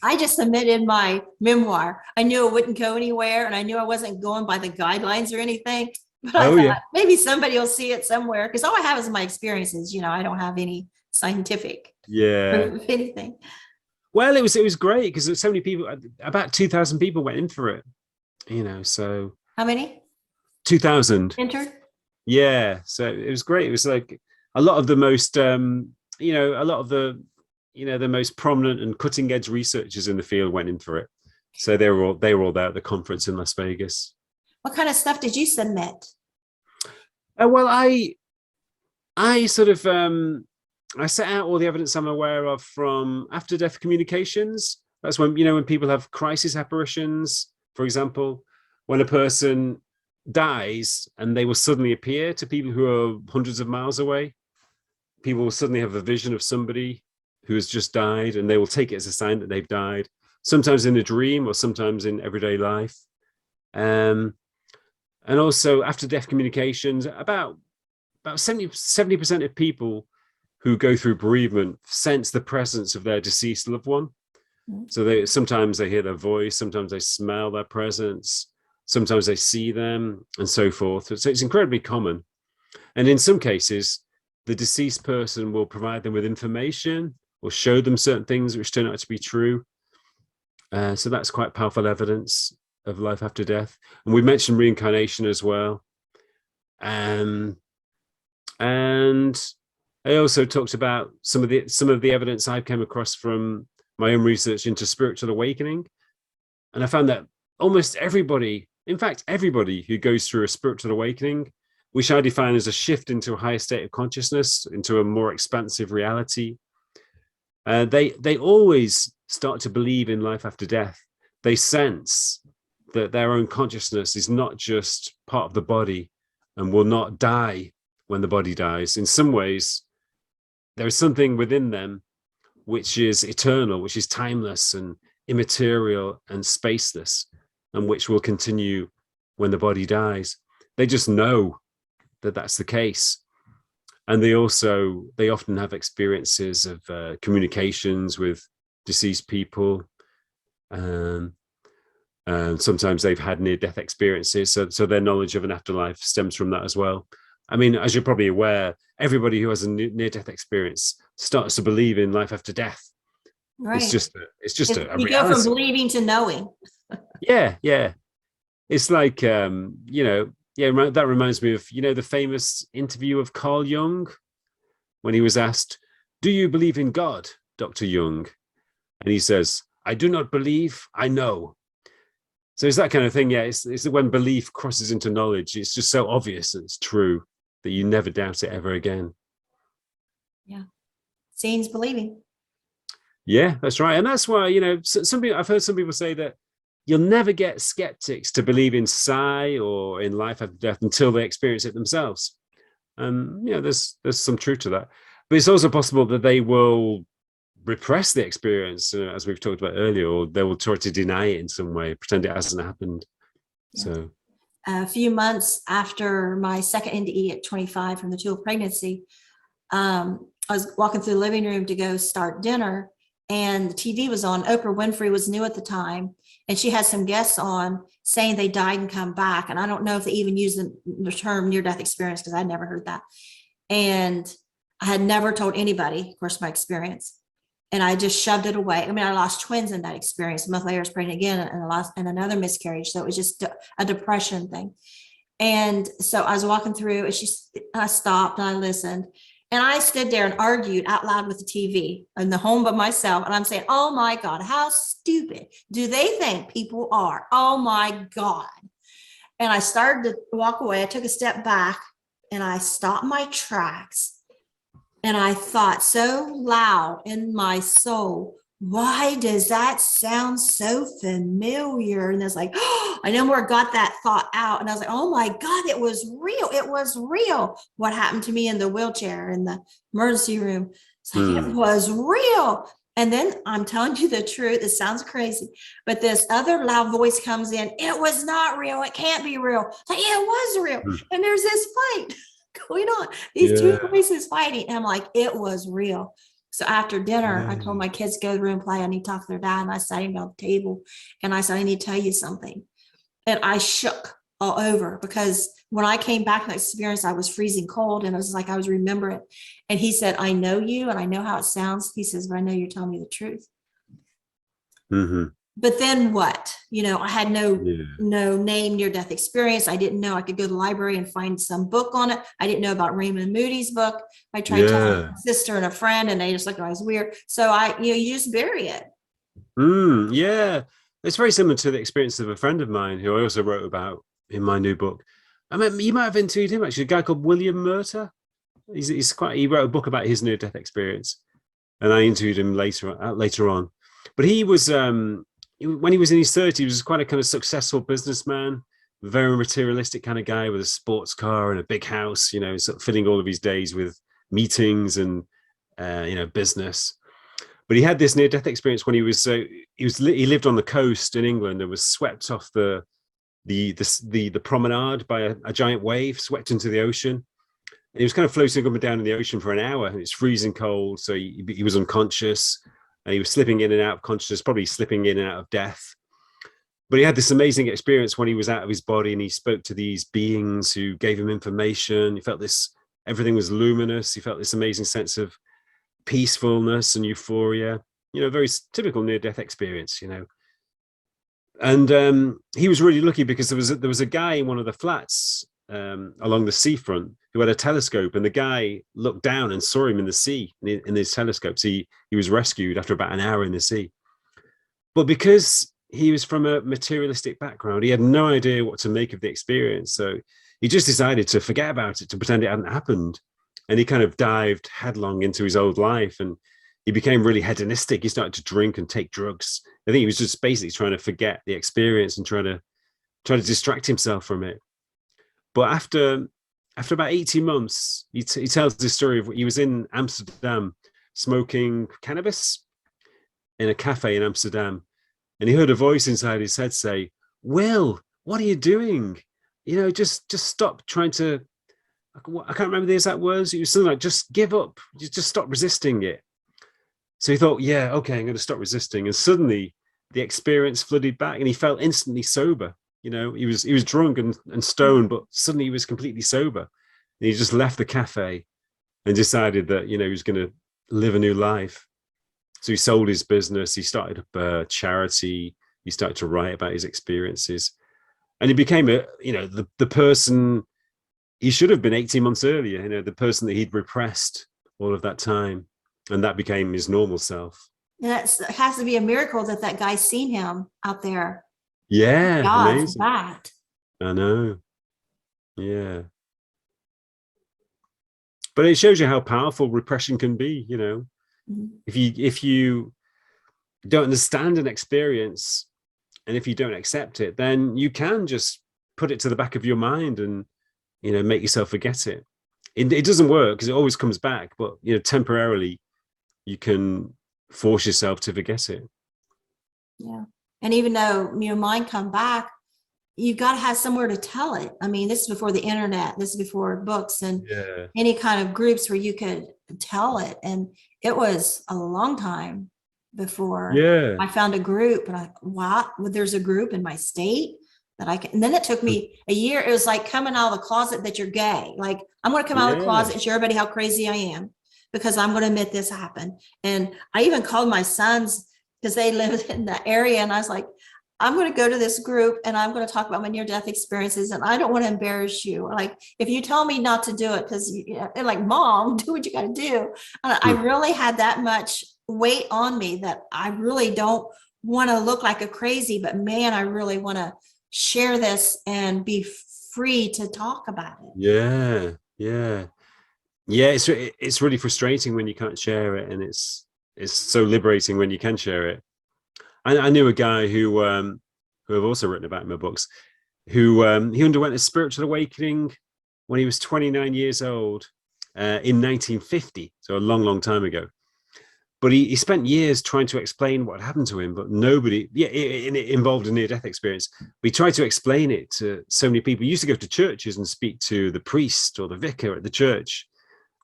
I just submitted my memoir. I knew it wouldn't go anywhere, and I knew I wasn't going by the guidelines or anything. But I thought maybe somebody will see it somewhere, because all I have is my experiences. I don't have any scientific proof of anything. Well, it was great because there's so many people. About 2,000 people went in for it. So how many? 2,000 entered. Yeah, so it was great. It was like a lot of the most, the most prominent and cutting edge researchers in the field went in for it. So they were all there at the conference in Las Vegas. What kind of stuff did you submit? Well, I sort of I set out all the evidence I'm aware of from after-death communications. That's when people have crisis apparitions, for example, when a person dies and they will suddenly appear to people who are hundreds of miles away. People will suddenly have a vision of somebody who has just died, and they will take it as a sign that they've died, sometimes in a dream or sometimes in everyday life. And also after-death communications, about 70% of people who go through bereavement sense the presence of their deceased loved one. So sometimes they hear their voice, sometimes they smell their presence, sometimes they see them, and so forth. So it's incredibly common. And in some cases, the deceased person will provide them with information or show them certain things which turn out to be true. So that's quite powerful evidence of life after death. And we mentioned reincarnation as well. And I also talked about some of the evidence I've come across from my own research into spiritual awakening. And I found that almost everybody, in fact, everybody who goes through a spiritual awakening, which I define as a shift into a higher state of consciousness, into a more expansive reality, they always start to believe in life after death. They sense that their own consciousness is not just part of the body and will not die when the body dies. In some ways, there is something within them which is eternal, which is timeless and immaterial and spaceless, and which will continue when the body dies. They just know that that's the case. And they often have experiences of communications with deceased people. And sometimes they've had near-death experiences. So their knowledge of an afterlife stems from that as well. I mean, as you're probably aware, everybody who has a near-death experience starts to believe in life after death. Right. It's just a You reality. go from believing to knowing. Yeah. It's like, that reminds me of, the famous interview of Carl Jung when he was asked, "Do you believe in God, Dr. Jung?" And he says, "I do not believe, I know." So it's that kind of thing. Yeah, it's when belief crosses into knowledge. It's just so obvious that it's true that you never doubt it ever again. Yeah. Seeing's believing. Yeah, that's right. And that's why, I've heard some people say that you'll never get skeptics to believe in psi or in life after death until they experience it themselves. There's some truth to that. But it's also possible that they will repress the experience, as we've talked about earlier, or they will try to deny it in some way, pretend it hasn't happened. Yeah. So a few months after my second NDE at 25 from the dual pregnancy, I was walking through the living room to go start dinner, and the TV was on. Oprah Winfrey was new at the time, and she had some guests on saying they died and come back. And I don't know if they even used the term near-death experience, because I'd never heard that. And I had never told anybody, of course, my experience. And I just shoved it away. I mean, I lost twins in that experience. A month later, I was pregnant again and another miscarriage. So it was just a depression thing. And so I was walking through, and I stopped and I listened. And I stood there and argued out loud with the TV in the home by myself. And I'm saying, oh my God, how stupid do they think people are? Oh my God. And I started to walk away. I took a step back and I stopped my tracks. And I thought so loud in my soul, why does that sound so familiar? And it's like, oh, I no more got that thought out. And I was like, oh my God, it was real. It was real. What happened to me in the wheelchair in the emergency room? It's like, it was real. And then I'm telling you the truth. It sounds crazy, but this other loud voice comes in. It was not real. It can't be real. It's like, yeah, it was real. And there's this fight going on. These two voices fighting. And I'm like, it was real. So after dinner, I told my kids to go to the room and play. I need to talk to their dad. And I sat him down at the table and I said, I need to tell you something. And I shook all over, because when I came back from that experience, I was freezing cold, and it was like I was remembering. And he said, I know you and I know how it sounds. He says, but I know you're telling me the truth. Mm-hmm. But then what? I had no name near-death experience. I didn't know I could go to the library and find some book on it. I didn't know about Raymond Moody's book. I tried to tell my sister and a friend, and they just looked at me as weird. So you just bury it. Yeah. It's very similar to the experience of a friend of mine who I also wrote about in my new book. I mean, you might have interviewed him actually, a guy called William Murter. He wrote a book about his near-death experience, and I interviewed him later on. But he was when he was in his 30s, he was quite a kind of successful businessman, very materialistic kind of guy with a sports car and a big house, sort of filling all of his days with meetings and business. But he had this near-death experience when he lived on the coast in England and was swept off the promenade by a giant wave, swept into the ocean. And he was kind of floating up and down in the ocean for an hour, and it's freezing cold, so he was unconscious, and he was slipping in and out of consciousness, probably slipping in and out of death. But he had this amazing experience when he was out of his body, and he spoke to these beings who gave him information. He felt everything was luminous. He felt this amazing sense of peacefulness and euphoria, very typical near-death experience, And he was really lucky because there was a guy in one of the flats along the seafront who had a telescope, and the guy looked down and saw him in the sea in his telescope. So he was rescued after about an hour in the sea. But because he was from a materialistic background, he had no idea what to make of the experience. So he just decided to forget about it, to pretend it hadn't happened. And he kind of dived headlong into his old life, and he became really hedonistic. He started to drink and take drugs. I think he was just basically trying to forget the experience and trying to distract himself from it. But after about 18 months, he tells this story of he was in Amsterdam smoking cannabis in a cafe in Amsterdam, and he heard a voice inside his head say, "Will, what are you doing? Just stop trying to." I can't remember the exact words. It was something like, "Just give up. Just stop resisting it." So he thought, "Yeah, okay, I'm going to stop resisting." And suddenly, the experience flooded back, and he felt instantly sober. He was drunk and stoned, but suddenly he was completely sober. And he just left the cafe and decided that he was going to live a new life. So he sold his business. He started up a charity. He started to write about his experiences, and he became the person he should have been 18 months earlier. The person that he'd repressed all of that time, and that became his normal self. It has to be a miracle that guy's seen him out there. Yeah, God's amazing. that. I know. Yeah. But it shows you how powerful repression can be, Mm-hmm. If you don't understand an experience, and if you don't accept it, then you can just put it to the back of your mind and make yourself forget it. It doesn't work because it always comes back, but temporarily you can force yourself to forget it. Yeah. And even though mine come back, you've got to have somewhere to tell it. I mean, this is before the internet, this is before books and any kind of groups where you could tell it. And it was a long time before I found a group, and there's a group in my state that I can. And then it took me a year. It was like coming out of the closet that you're gay. Like, I'm going to come out of the closet and show everybody how crazy I am, because I'm going to admit this happened. And I even called my sons because they lived in the area, and I was like, I'm going to go to this group and I'm going to talk about my near-death experiences, and I don't want to embarrass you. Like, if you tell me not to do it, because they're like, Mom, do what you got to do. And I really had that much weight on me that I really don't want to look like a crazy, but man, I really want to share this and be free to talk about it. Yeah. It's really frustrating when you can't share it, and it's so liberating when you can share it. I knew a guy who I've also written about in my books, who he underwent a spiritual awakening when he was 29 years old in 1950, so a long time ago. But he spent years trying to explain what happened to him, but nobody, it involved a near-death experience. We tried to explain it to so many people. He used to go to churches and speak to the priest or the vicar at the church,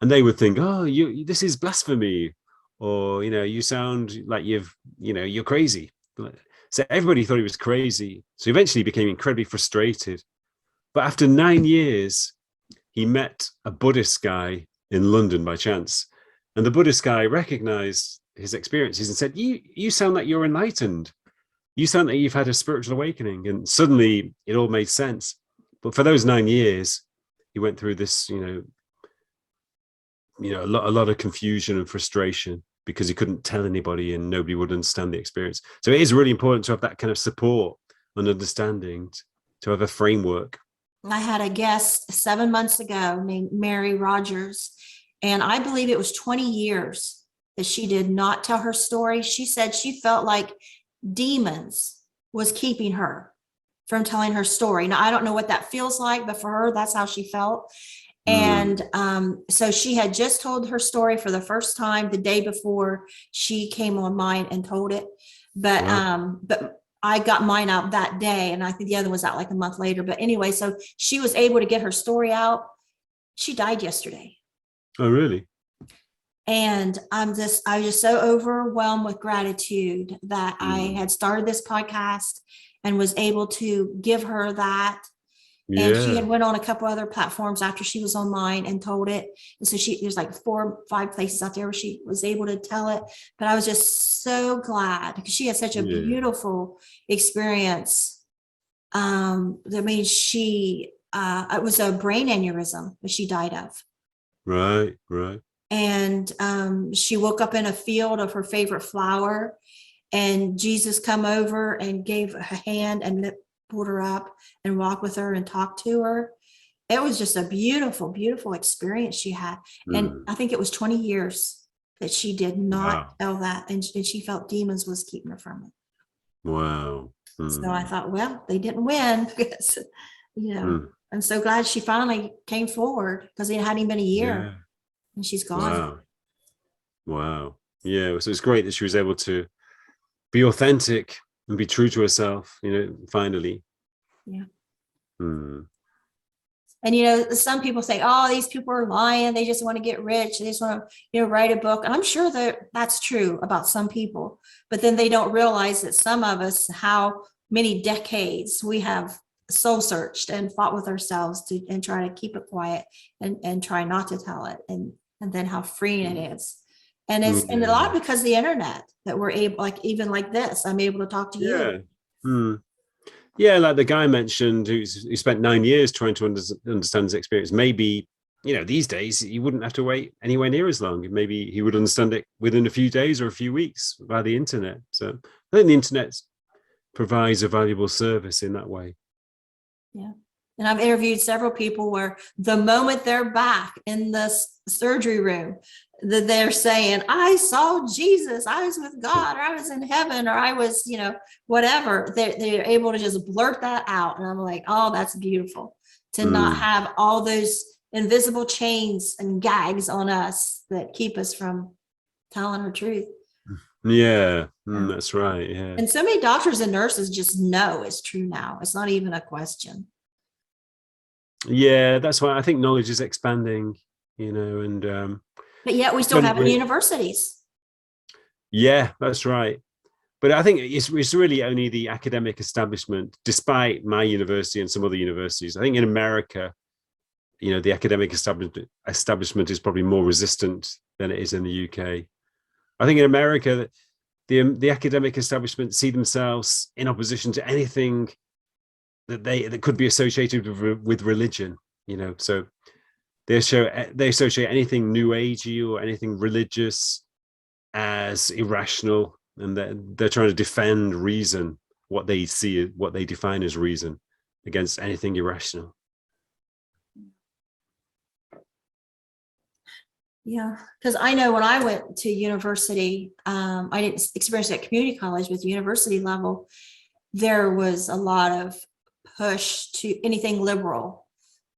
and they would think, "Oh, this is blasphemy," or you sound like you're crazy. So everybody thought he was crazy. So eventually he became incredibly frustrated. But after 9 years, he met a Buddhist guy in London by chance. And the Buddhist guy recognized his experiences and said, you sound like you're enlightened. You sound like you've had a spiritual awakening. And suddenly it all made sense. But for those 9 years, he went through this, a lot of confusion and frustration. because he couldn't tell anybody and nobody would understand the experience. So it is really important to have that kind of support and understanding, to have a framework. I had a guest 7 months ago named Mary Rogers, and I believe it was 20 years that she did not tell her story. She said she felt like demons was keeping her from telling her story. Now, I don't know what that feels like, but for her, that's how she felt. And so she had just told her story for the first time the day before she came on mine and told it. But but I got mine out that day, and I think the other was out like a month later. But anyway, so she was able to get her story out. She died yesterday. Oh, really? And I was just so overwhelmed with gratitude that I had started this podcast and was able to give her that. And she had went on a couple other platforms after she was on mine and told it. And so there's like 4 or 5 places out there where she was able to tell it. But I was just so glad because she had such a beautiful experience. I mean, it was a brain aneurysm that she died of. Right. And she woke up in a field of her favorite flower, and Jesus come over and gave a hand and pulled her up and walked with her and talked to her. It was just a beautiful, beautiful experience she had. And I think it was 20 years that she did not tell that. And she felt demons was keeping her from it. Wow. So I thought, well, they didn't win because, I'm so glad she finally came forward because it hadn't even been a year and she's gone. Wow. Yeah. So it's great that she was able to be authentic and be true to herself, finally. Yeah. And, some people say, oh, these people are lying. They just want to get rich. They just want to, write a book. And I'm sure that that's true about some people, but then they don't realize that some of us, how many decades we have soul searched and fought with ourselves and try to keep it quiet and try not to tell it. And then how freeing it is. And it's and a lot because of the internet that we're able, like even like this, I'm able to talk to you. Yeah, like the guy mentioned who spent 9 years trying to understand his experience. Maybe, these days he wouldn't have to wait anywhere near as long. Maybe he would understand it within a few days or a few weeks via the internet. So I think the internet provides a valuable service in that way. Yeah. And I've interviewed several people where the moment they're back in the surgery room, that they're saying, I saw Jesus, I was with God, or I was in heaven, or I was, whatever. They're able to just blurt that out. And I'm like, oh, that's beautiful to not have all those invisible chains and gags on us that keep us from telling our truth. That's right. Yeah. And so many doctors and nurses just know it's true now. It's not even a question. Yeah, that's why I think knowledge is expanding, and but yet we still have it in universities. Yeah, that's right. But I think it's really only the academic establishment, despite my university and some other universities. I think in America, the academic establishment is probably more resistant than it is in the UK. I think in America, the academic establishment see themselves in opposition to anything that could be associated with religion, so they associate anything new agey or anything religious as irrational, and they're trying to defend reason, what they define as reason, against anything irrational. Yeah, because I know when I went to university, I didn't experience it at community college, but university level, there was a lot of push to anything liberal.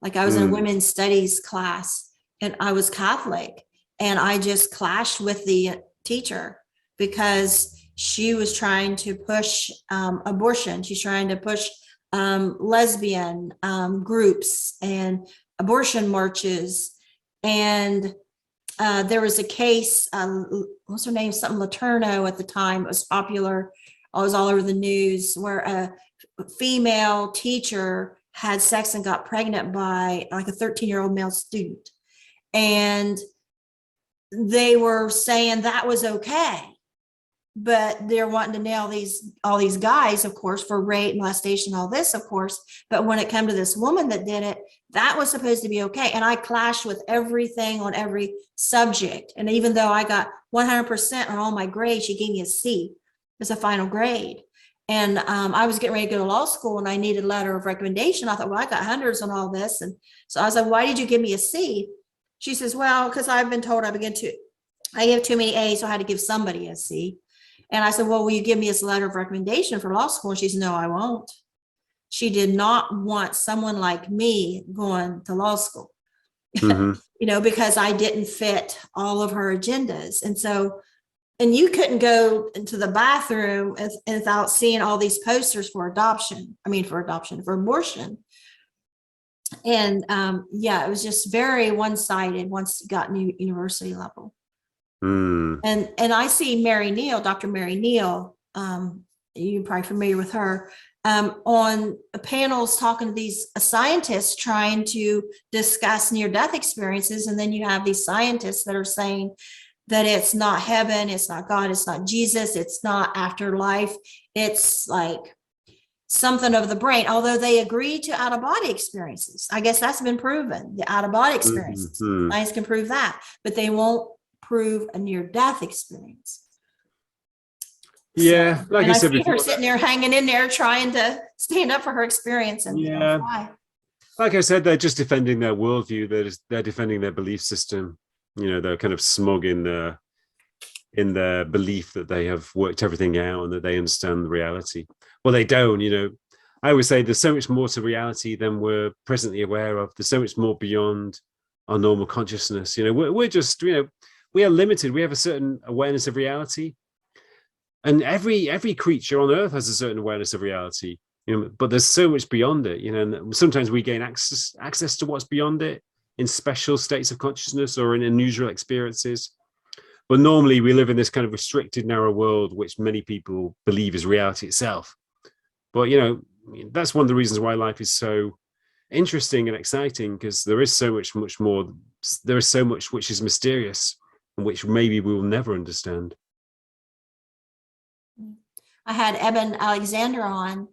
Like I was in a women's studies class and I was Catholic, and I just clashed with the teacher because she was trying to push abortion. She's trying to push lesbian groups and abortion marches. And there was a case, what's her name? Something Laterno at the time. It was popular. It was all over the news, where a female teacher had sex and got pregnant by like a 13-year-old male student. And they were saying that was okay but they're wanting to nail all these guys, of course, for rape, molestation, all this, of course. But when it came to this woman that did it, that was supposed to be okay. And I clashed with everything on every subject. And even though I got 100% on all my grades, she gave me a C as a final grade. And I was getting ready to go to law school and I needed a letter of recommendation. I thought, well, I got hundreds on all this. And so I was like, why did you give me a C? She says, well, because I've been told I have too many A's, so I had to give somebody a C. And I said, well, will you give me this letter of recommendation for law school? And she said, no, I won't. She did not want someone like me going to law school, because I didn't fit all of her agendas. And so, and you couldn't go into the bathroom without seeing all these posters for abortion. And it was just very one-sided once you got to university level. And I see Dr. Mary Neal, you're probably familiar with her, on panels talking to these scientists trying to discuss near-death experiences. And then you have these scientists that are saying that it's not heaven, it's not God, it's not Jesus, it's not afterlife. It's like something of the brain, although they agree to out-of-body experiences. I guess that's been proven, the out-of-body experiences. Science can prove that, but they won't prove a near-death experience. Yeah, so, like I said before, her sitting there hanging in there trying to stand up for her experience. And why? Like I said, they're just defending their worldview. They're defending their belief system. They're kind of smug in their belief that they have worked everything out and that they understand the reality. Well, they don't. I always say there's so much more to reality than we're presently aware of. There's so much more beyond our normal consciousness. We're just, we are limited. We have a certain awareness of reality, and every creature on Earth has a certain awareness of reality. But there's so much beyond it. And sometimes we gain access to what's beyond it in special states of consciousness or in unusual experiences. But normally we live in this kind of restricted, narrow world, which many people believe is reality itself. But, that's one of the reasons why life is so interesting and exciting, because there is so much more. There is so much which is mysterious and which maybe we will never understand. I had Eben Alexander on,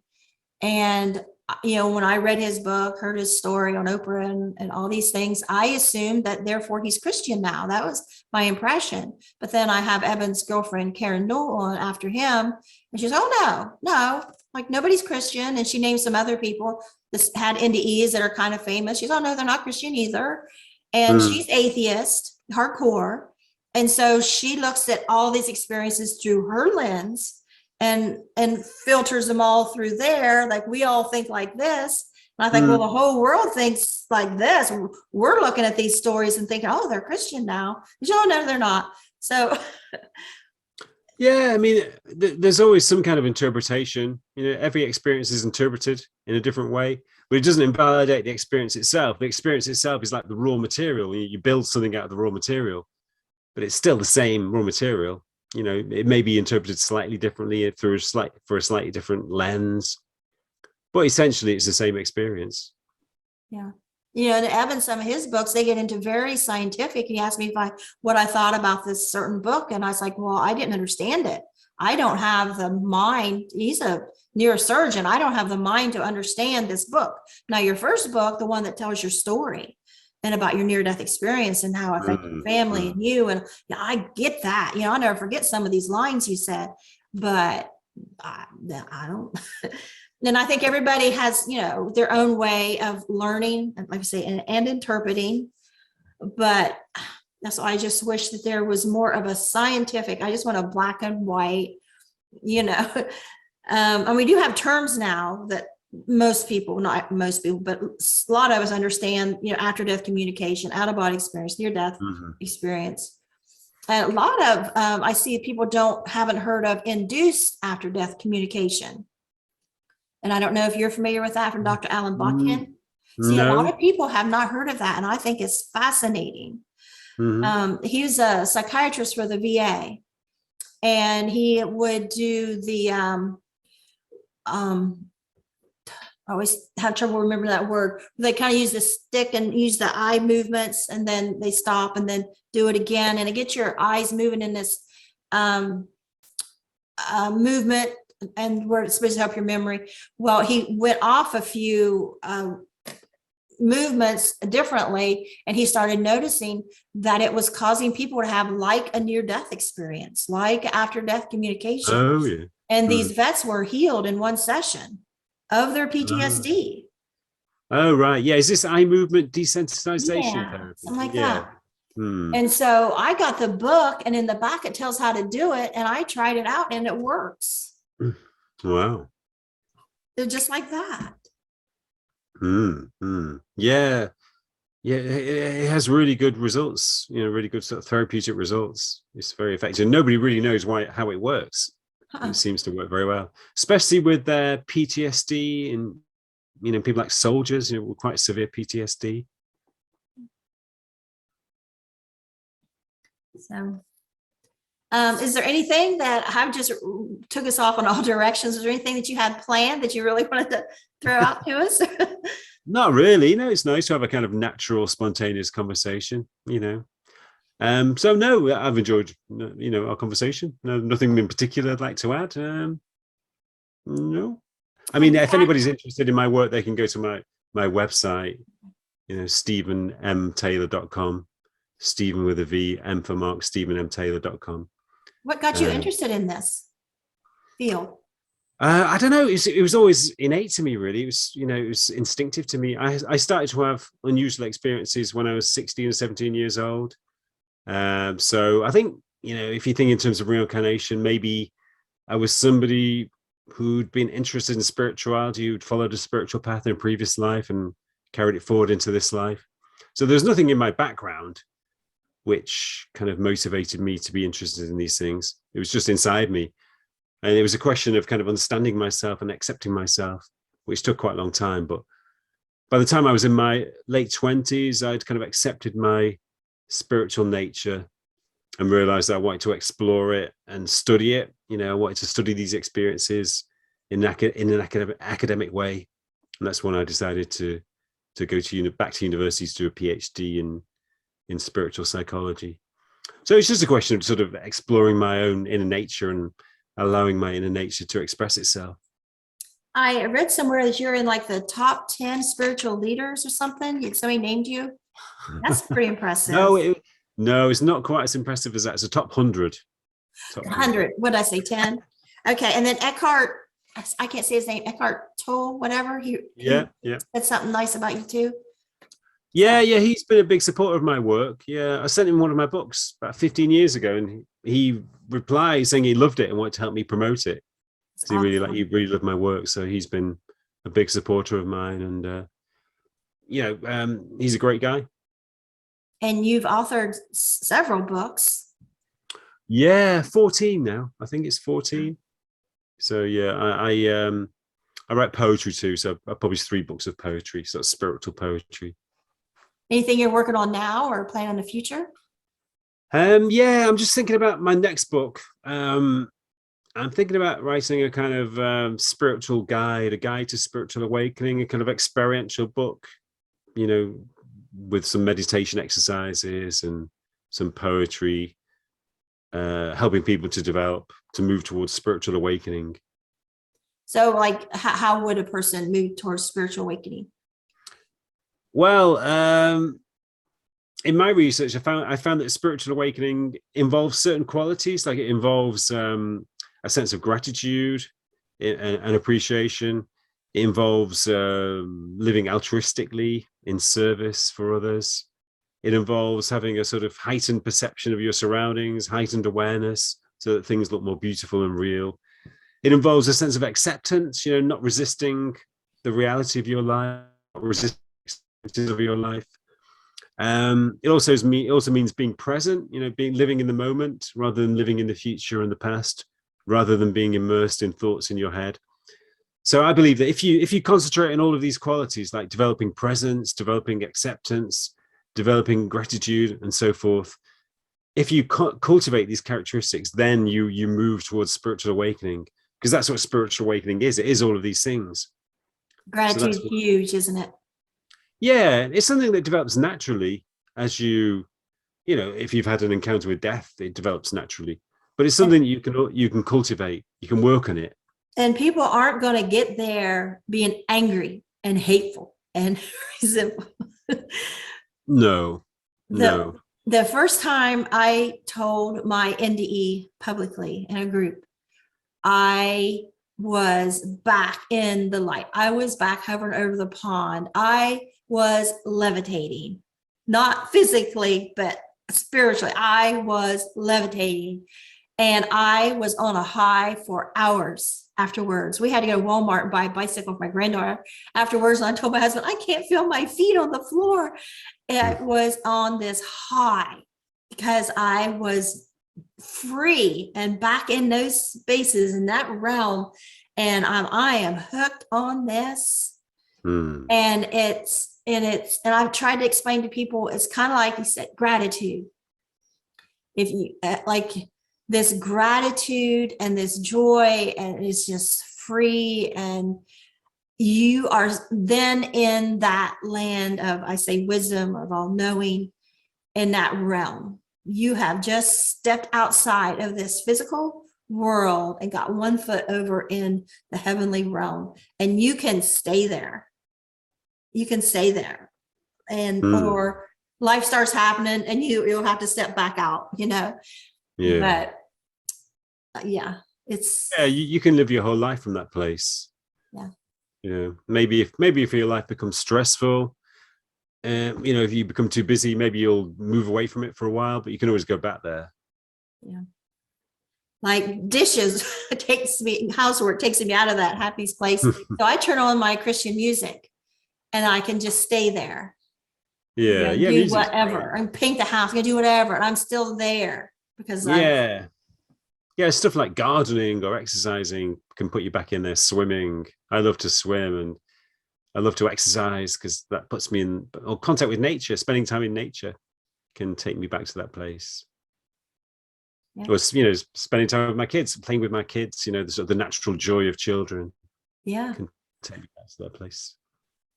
and when I read his book, heard his story on Oprah and all these things, I assumed that therefore he's Christian now. That was my impression. But then I have Eben's girlfriend, Karen Newell, on after him. And she's, oh, no, like nobody's Christian. And she named some other people that had NDEs that are kind of famous. She's, oh, no, they're not Christian either. And she's atheist, hardcore. And so she looks at all these experiences through her lens and filters them all through there. Like, we all think like this. And I think, well, the whole world thinks like this. We're looking at these stories and thinking, oh, they're Christian now. But no, they're not. So yeah, I mean, there's always some kind of interpretation. Every experience is interpreted in a different way, but it doesn't invalidate the experience itself. The experience itself is like the raw material. You build something out of the raw material, but it's still the same raw material. It may be interpreted slightly differently for a slightly different lens, but essentially it's the same experience. Yeah. And Evan, some of his books, they get into very scientific. He asked me what I thought about this certain book. And I was like, well, I didn't understand it. I don't have the mind. He's a neurosurgeon. I don't have the mind to understand this book. Now, your first book, the one that tells your story and about your near-death experience and how it affected your family and you. And I get that. I'll never forget some of these lines you said, but I don't. And I think everybody has, their own way of learning, like I say, and interpreting. But that's why I just wish that there was more of a scientific. I just want a black and white, and we do have terms now that most people, not most people, but a lot of us understand, after death communication, out of body experience, near death experience. And a lot of, I see people haven't heard of induced after death communication. And I don't know if you're familiar with that from Dr. Alan Buchan. See, a lot of people have not heard of that. And I think it's fascinating. He was a psychiatrist for the VA, and he would do the, I always have trouble remembering that word. They kind of use the stick and use the eye movements, and then they stop and then do it again. And it gets your eyes moving in this movement and where it's supposed to help your memory. Well, he went off a few movements differently, and he started noticing that it was causing people to have like a near-death experience, like after-death communication. Oh, yeah. And these vets were healed in one session of their Oh. PTSD. Oh, right. Yeah. Is this eye movement desensitization Yeah, therapy? something like Yeah. that. And so I got the book, and in the back it tells how to do it, and I tried it out, and it works. Wow. They're just like that. Yeah. Yeah. It has really good results, really good sort of therapeutic results. It's very effective. Nobody really knows how it works. It seems to work very well, especially with their PTSD and, people like soldiers, with quite severe PTSD. So, is there anything that I've just took us off in all directions? Is there anything that you had planned that you really wanted to throw out to us? Not really. No, it's nice to have a kind of natural, spontaneous conversation, So no, I've enjoyed, our conversation. No, nothing in particular I'd like to add. No. I mean, if anybody's interested in my work, they can go to my website, StephenMTaylor.com. Stephen with a V, M for Mark, StephenMTaylor.com. What got you interested in this field? I don't know. It was always innate to me, really. It was instinctive to me. I started to have unusual experiences when I was 16 or 17 years old. So I think, if you think in terms of reincarnation, maybe I was somebody who'd been interested in spirituality, who'd followed a spiritual path in a previous life and carried it forward into this life. So there's nothing in my background which kind of motivated me to be interested in these things. It was just inside me. And it was a question of kind of understanding myself and accepting myself, which took quite a long time. But by the time I was in my late 20s, I'd kind of accepted my spiritual nature and realized that I wanted to explore it and study it. I wanted to study these experiences in an academic way. And that's when I decided to go back to university to do a PhD in spiritual psychology. So it's just a question of sort of exploring my own inner nature and allowing my inner nature to express itself. I read somewhere that you're in like the top 10 spiritual leaders or something. Somebody named you. That's pretty impressive. No, it's not quite as impressive as that. It's a top 100. Top 100. What did I say? 10. Okay. And then Eckhart, I can't say his name, Eckhart Tolle, whatever. He said something nice about you too. Yeah, he's been a big supporter of my work. Yeah, I sent him one of my books about 15 years ago, and he replied saying he loved it and wanted to help me promote it. Awesome. He really loved my work, so he's been a big supporter of mine, and he's a great guy. And you've authored several books. Yeah, 14 now. I think it's 14. So yeah, I write poetry too. So I published 3 books of poetry, so it's spiritual poetry. Anything you're working on now or plan on the future? Yeah, I'm just thinking about my next book. I'm thinking about writing a kind of spiritual guide, a guide to spiritual awakening, a kind of experiential book, with some meditation exercises and some poetry, helping people to move towards spiritual awakening. So like, how would a person move towards spiritual awakening? Well, in my research, I found that spiritual awakening involves certain qualities, like it involves a sense of gratitude and appreciation. It involves living altruistically in service for others. It involves having a sort of heightened perception of your surroundings, heightened awareness, so that things look more beautiful and real. It involves a sense of acceptance, not resisting the reality of your life, resisting of your life. It also means being present, living in the moment rather than living in the future and the past, rather than being immersed in thoughts in your head. So I believe that if you concentrate on all of these qualities, like developing presence, developing acceptance, developing gratitude, and so forth, if you cultivate these characteristics, then you move towards spiritual awakening, because that's what spiritual awakening is. It is all of these things. Gratitude is huge, isn't it? Yeah, it's something that develops naturally as if you've had an encounter with death, it develops naturally. but it's something you can cultivate. You can work on it. And people aren't going to get there being angry and hateful and resentful. No, no. The first time I told my NDE publicly in a group, I was back in the light. I was back hovering over the pond. I was levitating, not physically, but spiritually. I was levitating, and I was on a high for hours afterwards. We had to go to Walmart and buy a bicycle for my granddaughter afterwards. And I told my husband, I can't feel my feet on the floor. It was on this high because I was free and back in those spaces in that realm. And I am hooked on this. And I've tried to explain to people, it's kind of like you said, gratitude. If you like this gratitude and this joy, and it's just free, and you are then in that land of, I say, wisdom, of all knowing, in that realm. You have just stepped outside of this physical world and got one foot over in the heavenly realm, and you can stay there. You can stay there, and or life starts happening and you'll have to step back out, but it's you can live your whole life from that place. Maybe if your life becomes stressful, if you become too busy, maybe you'll move away from it for a while, but you can always go back there. Like dishes housework takes me out of that happy place. So I turn on my Christian music and I can just stay there. Do whatever and paint the house, I'm gonna do whatever, and I'm still there because stuff like gardening or exercising can put you back in there. Swimming, I love to swim, and I love to exercise because that puts me in contact with nature. Spending time in nature can take me back to that place. Or spending time with my kids, playing with my kids, the sort of the natural joy of children can take me back to that place.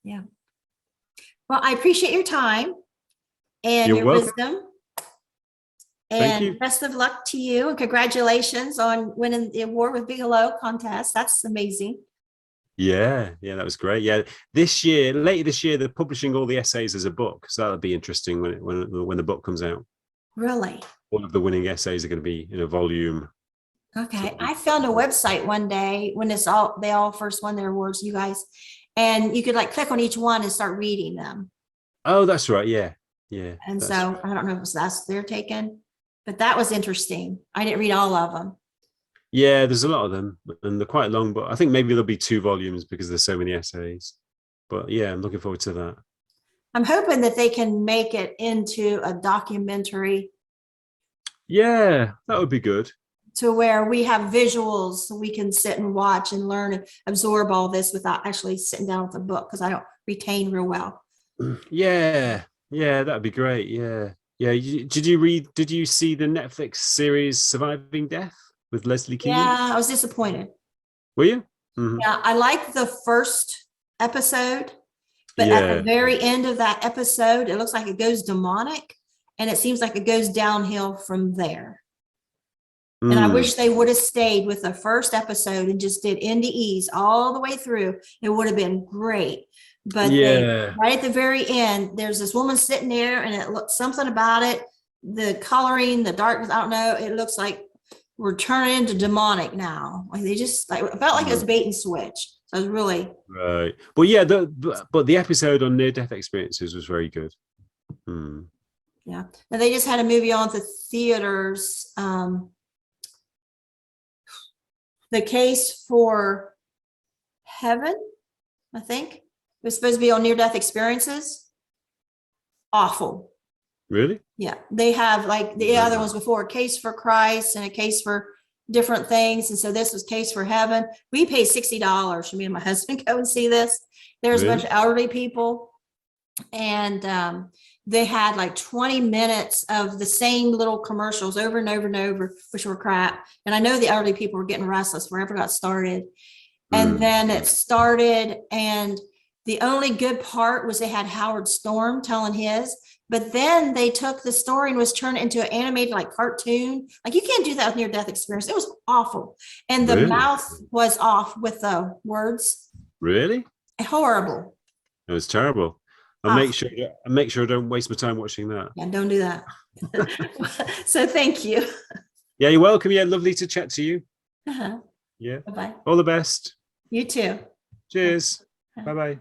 Well, I appreciate your time and your wisdom. And best of luck to you, and congratulations on winning the award with Bigelow contest. That's amazing. Yeah, that was great. Later this year, they're publishing all the essays as a book, so that'll be interesting when the book comes out. Really? All of the winning essays are going to be in a volume. Okay, I found a website one day when they all first won their awards, you guys, and you could click on each one and start reading them. Oh, that's right. Yeah. And so right. I don't know if that's they're taken, but that was interesting. I didn't read all of them. Yeah, there's a lot of them, and they're quite long, but I think maybe there'll be 2 volumes because there's so many essays. But yeah, I'm looking forward to that. I'm hoping that they can make it into a documentary. Yeah, that would be good. To where we have visuals, so we can sit and watch and learn and absorb all this without actually sitting down with a book, because I don't retain real well. Yeah, that'd be great. Yeah. Did you see the Netflix series Surviving Death with Leslie Kean? Yeah, I was disappointed. Were you? Mm-hmm. Yeah, I liked the first episode, but at the very end of that episode, it looks like it goes demonic, and it seems like it goes downhill from there. And I wish they would have stayed with the first episode and just did NDEs all the way through. It would have been great. But right at the very end, there's this woman sitting there, and it looks something about it, the coloring, the darkness, I don't know. It looks like we're turning into demonic now. Like they just it felt like it was bait and switch. So it was really right. Well, yeah, but the episode on near-death experiences was very good. Yeah. Now they just had a movie on the theaters. The Case for Heaven, I think. It was supposed to be on near-death experiences. Awful. Really? Yeah. They have the other ones before, a Case for Christ and a Case for different things. And so this was Case for Heaven. We paid $60 for me and my husband to go and see this. There's a bunch of elderly people. And they had 20 minutes of the same little commercials over and over and over, which were crap. And I know the elderly people were getting restless wherever it got started. And then it started, and the only good part was they had Howard Storm telling his, But then they took the story and was turned into an animated like cartoon. Like you can't do that with near-death experience. It was awful. And the Really? mouth was off with the words. Really? Horrible. It was terrible. I'll make sure I don't waste my time watching that. Yeah, don't do that. So thank you. Yeah, you're welcome. Yeah, lovely to chat to you. Uh-huh. Yeah. Bye-bye. All the best. You too. Cheers. Bye-bye.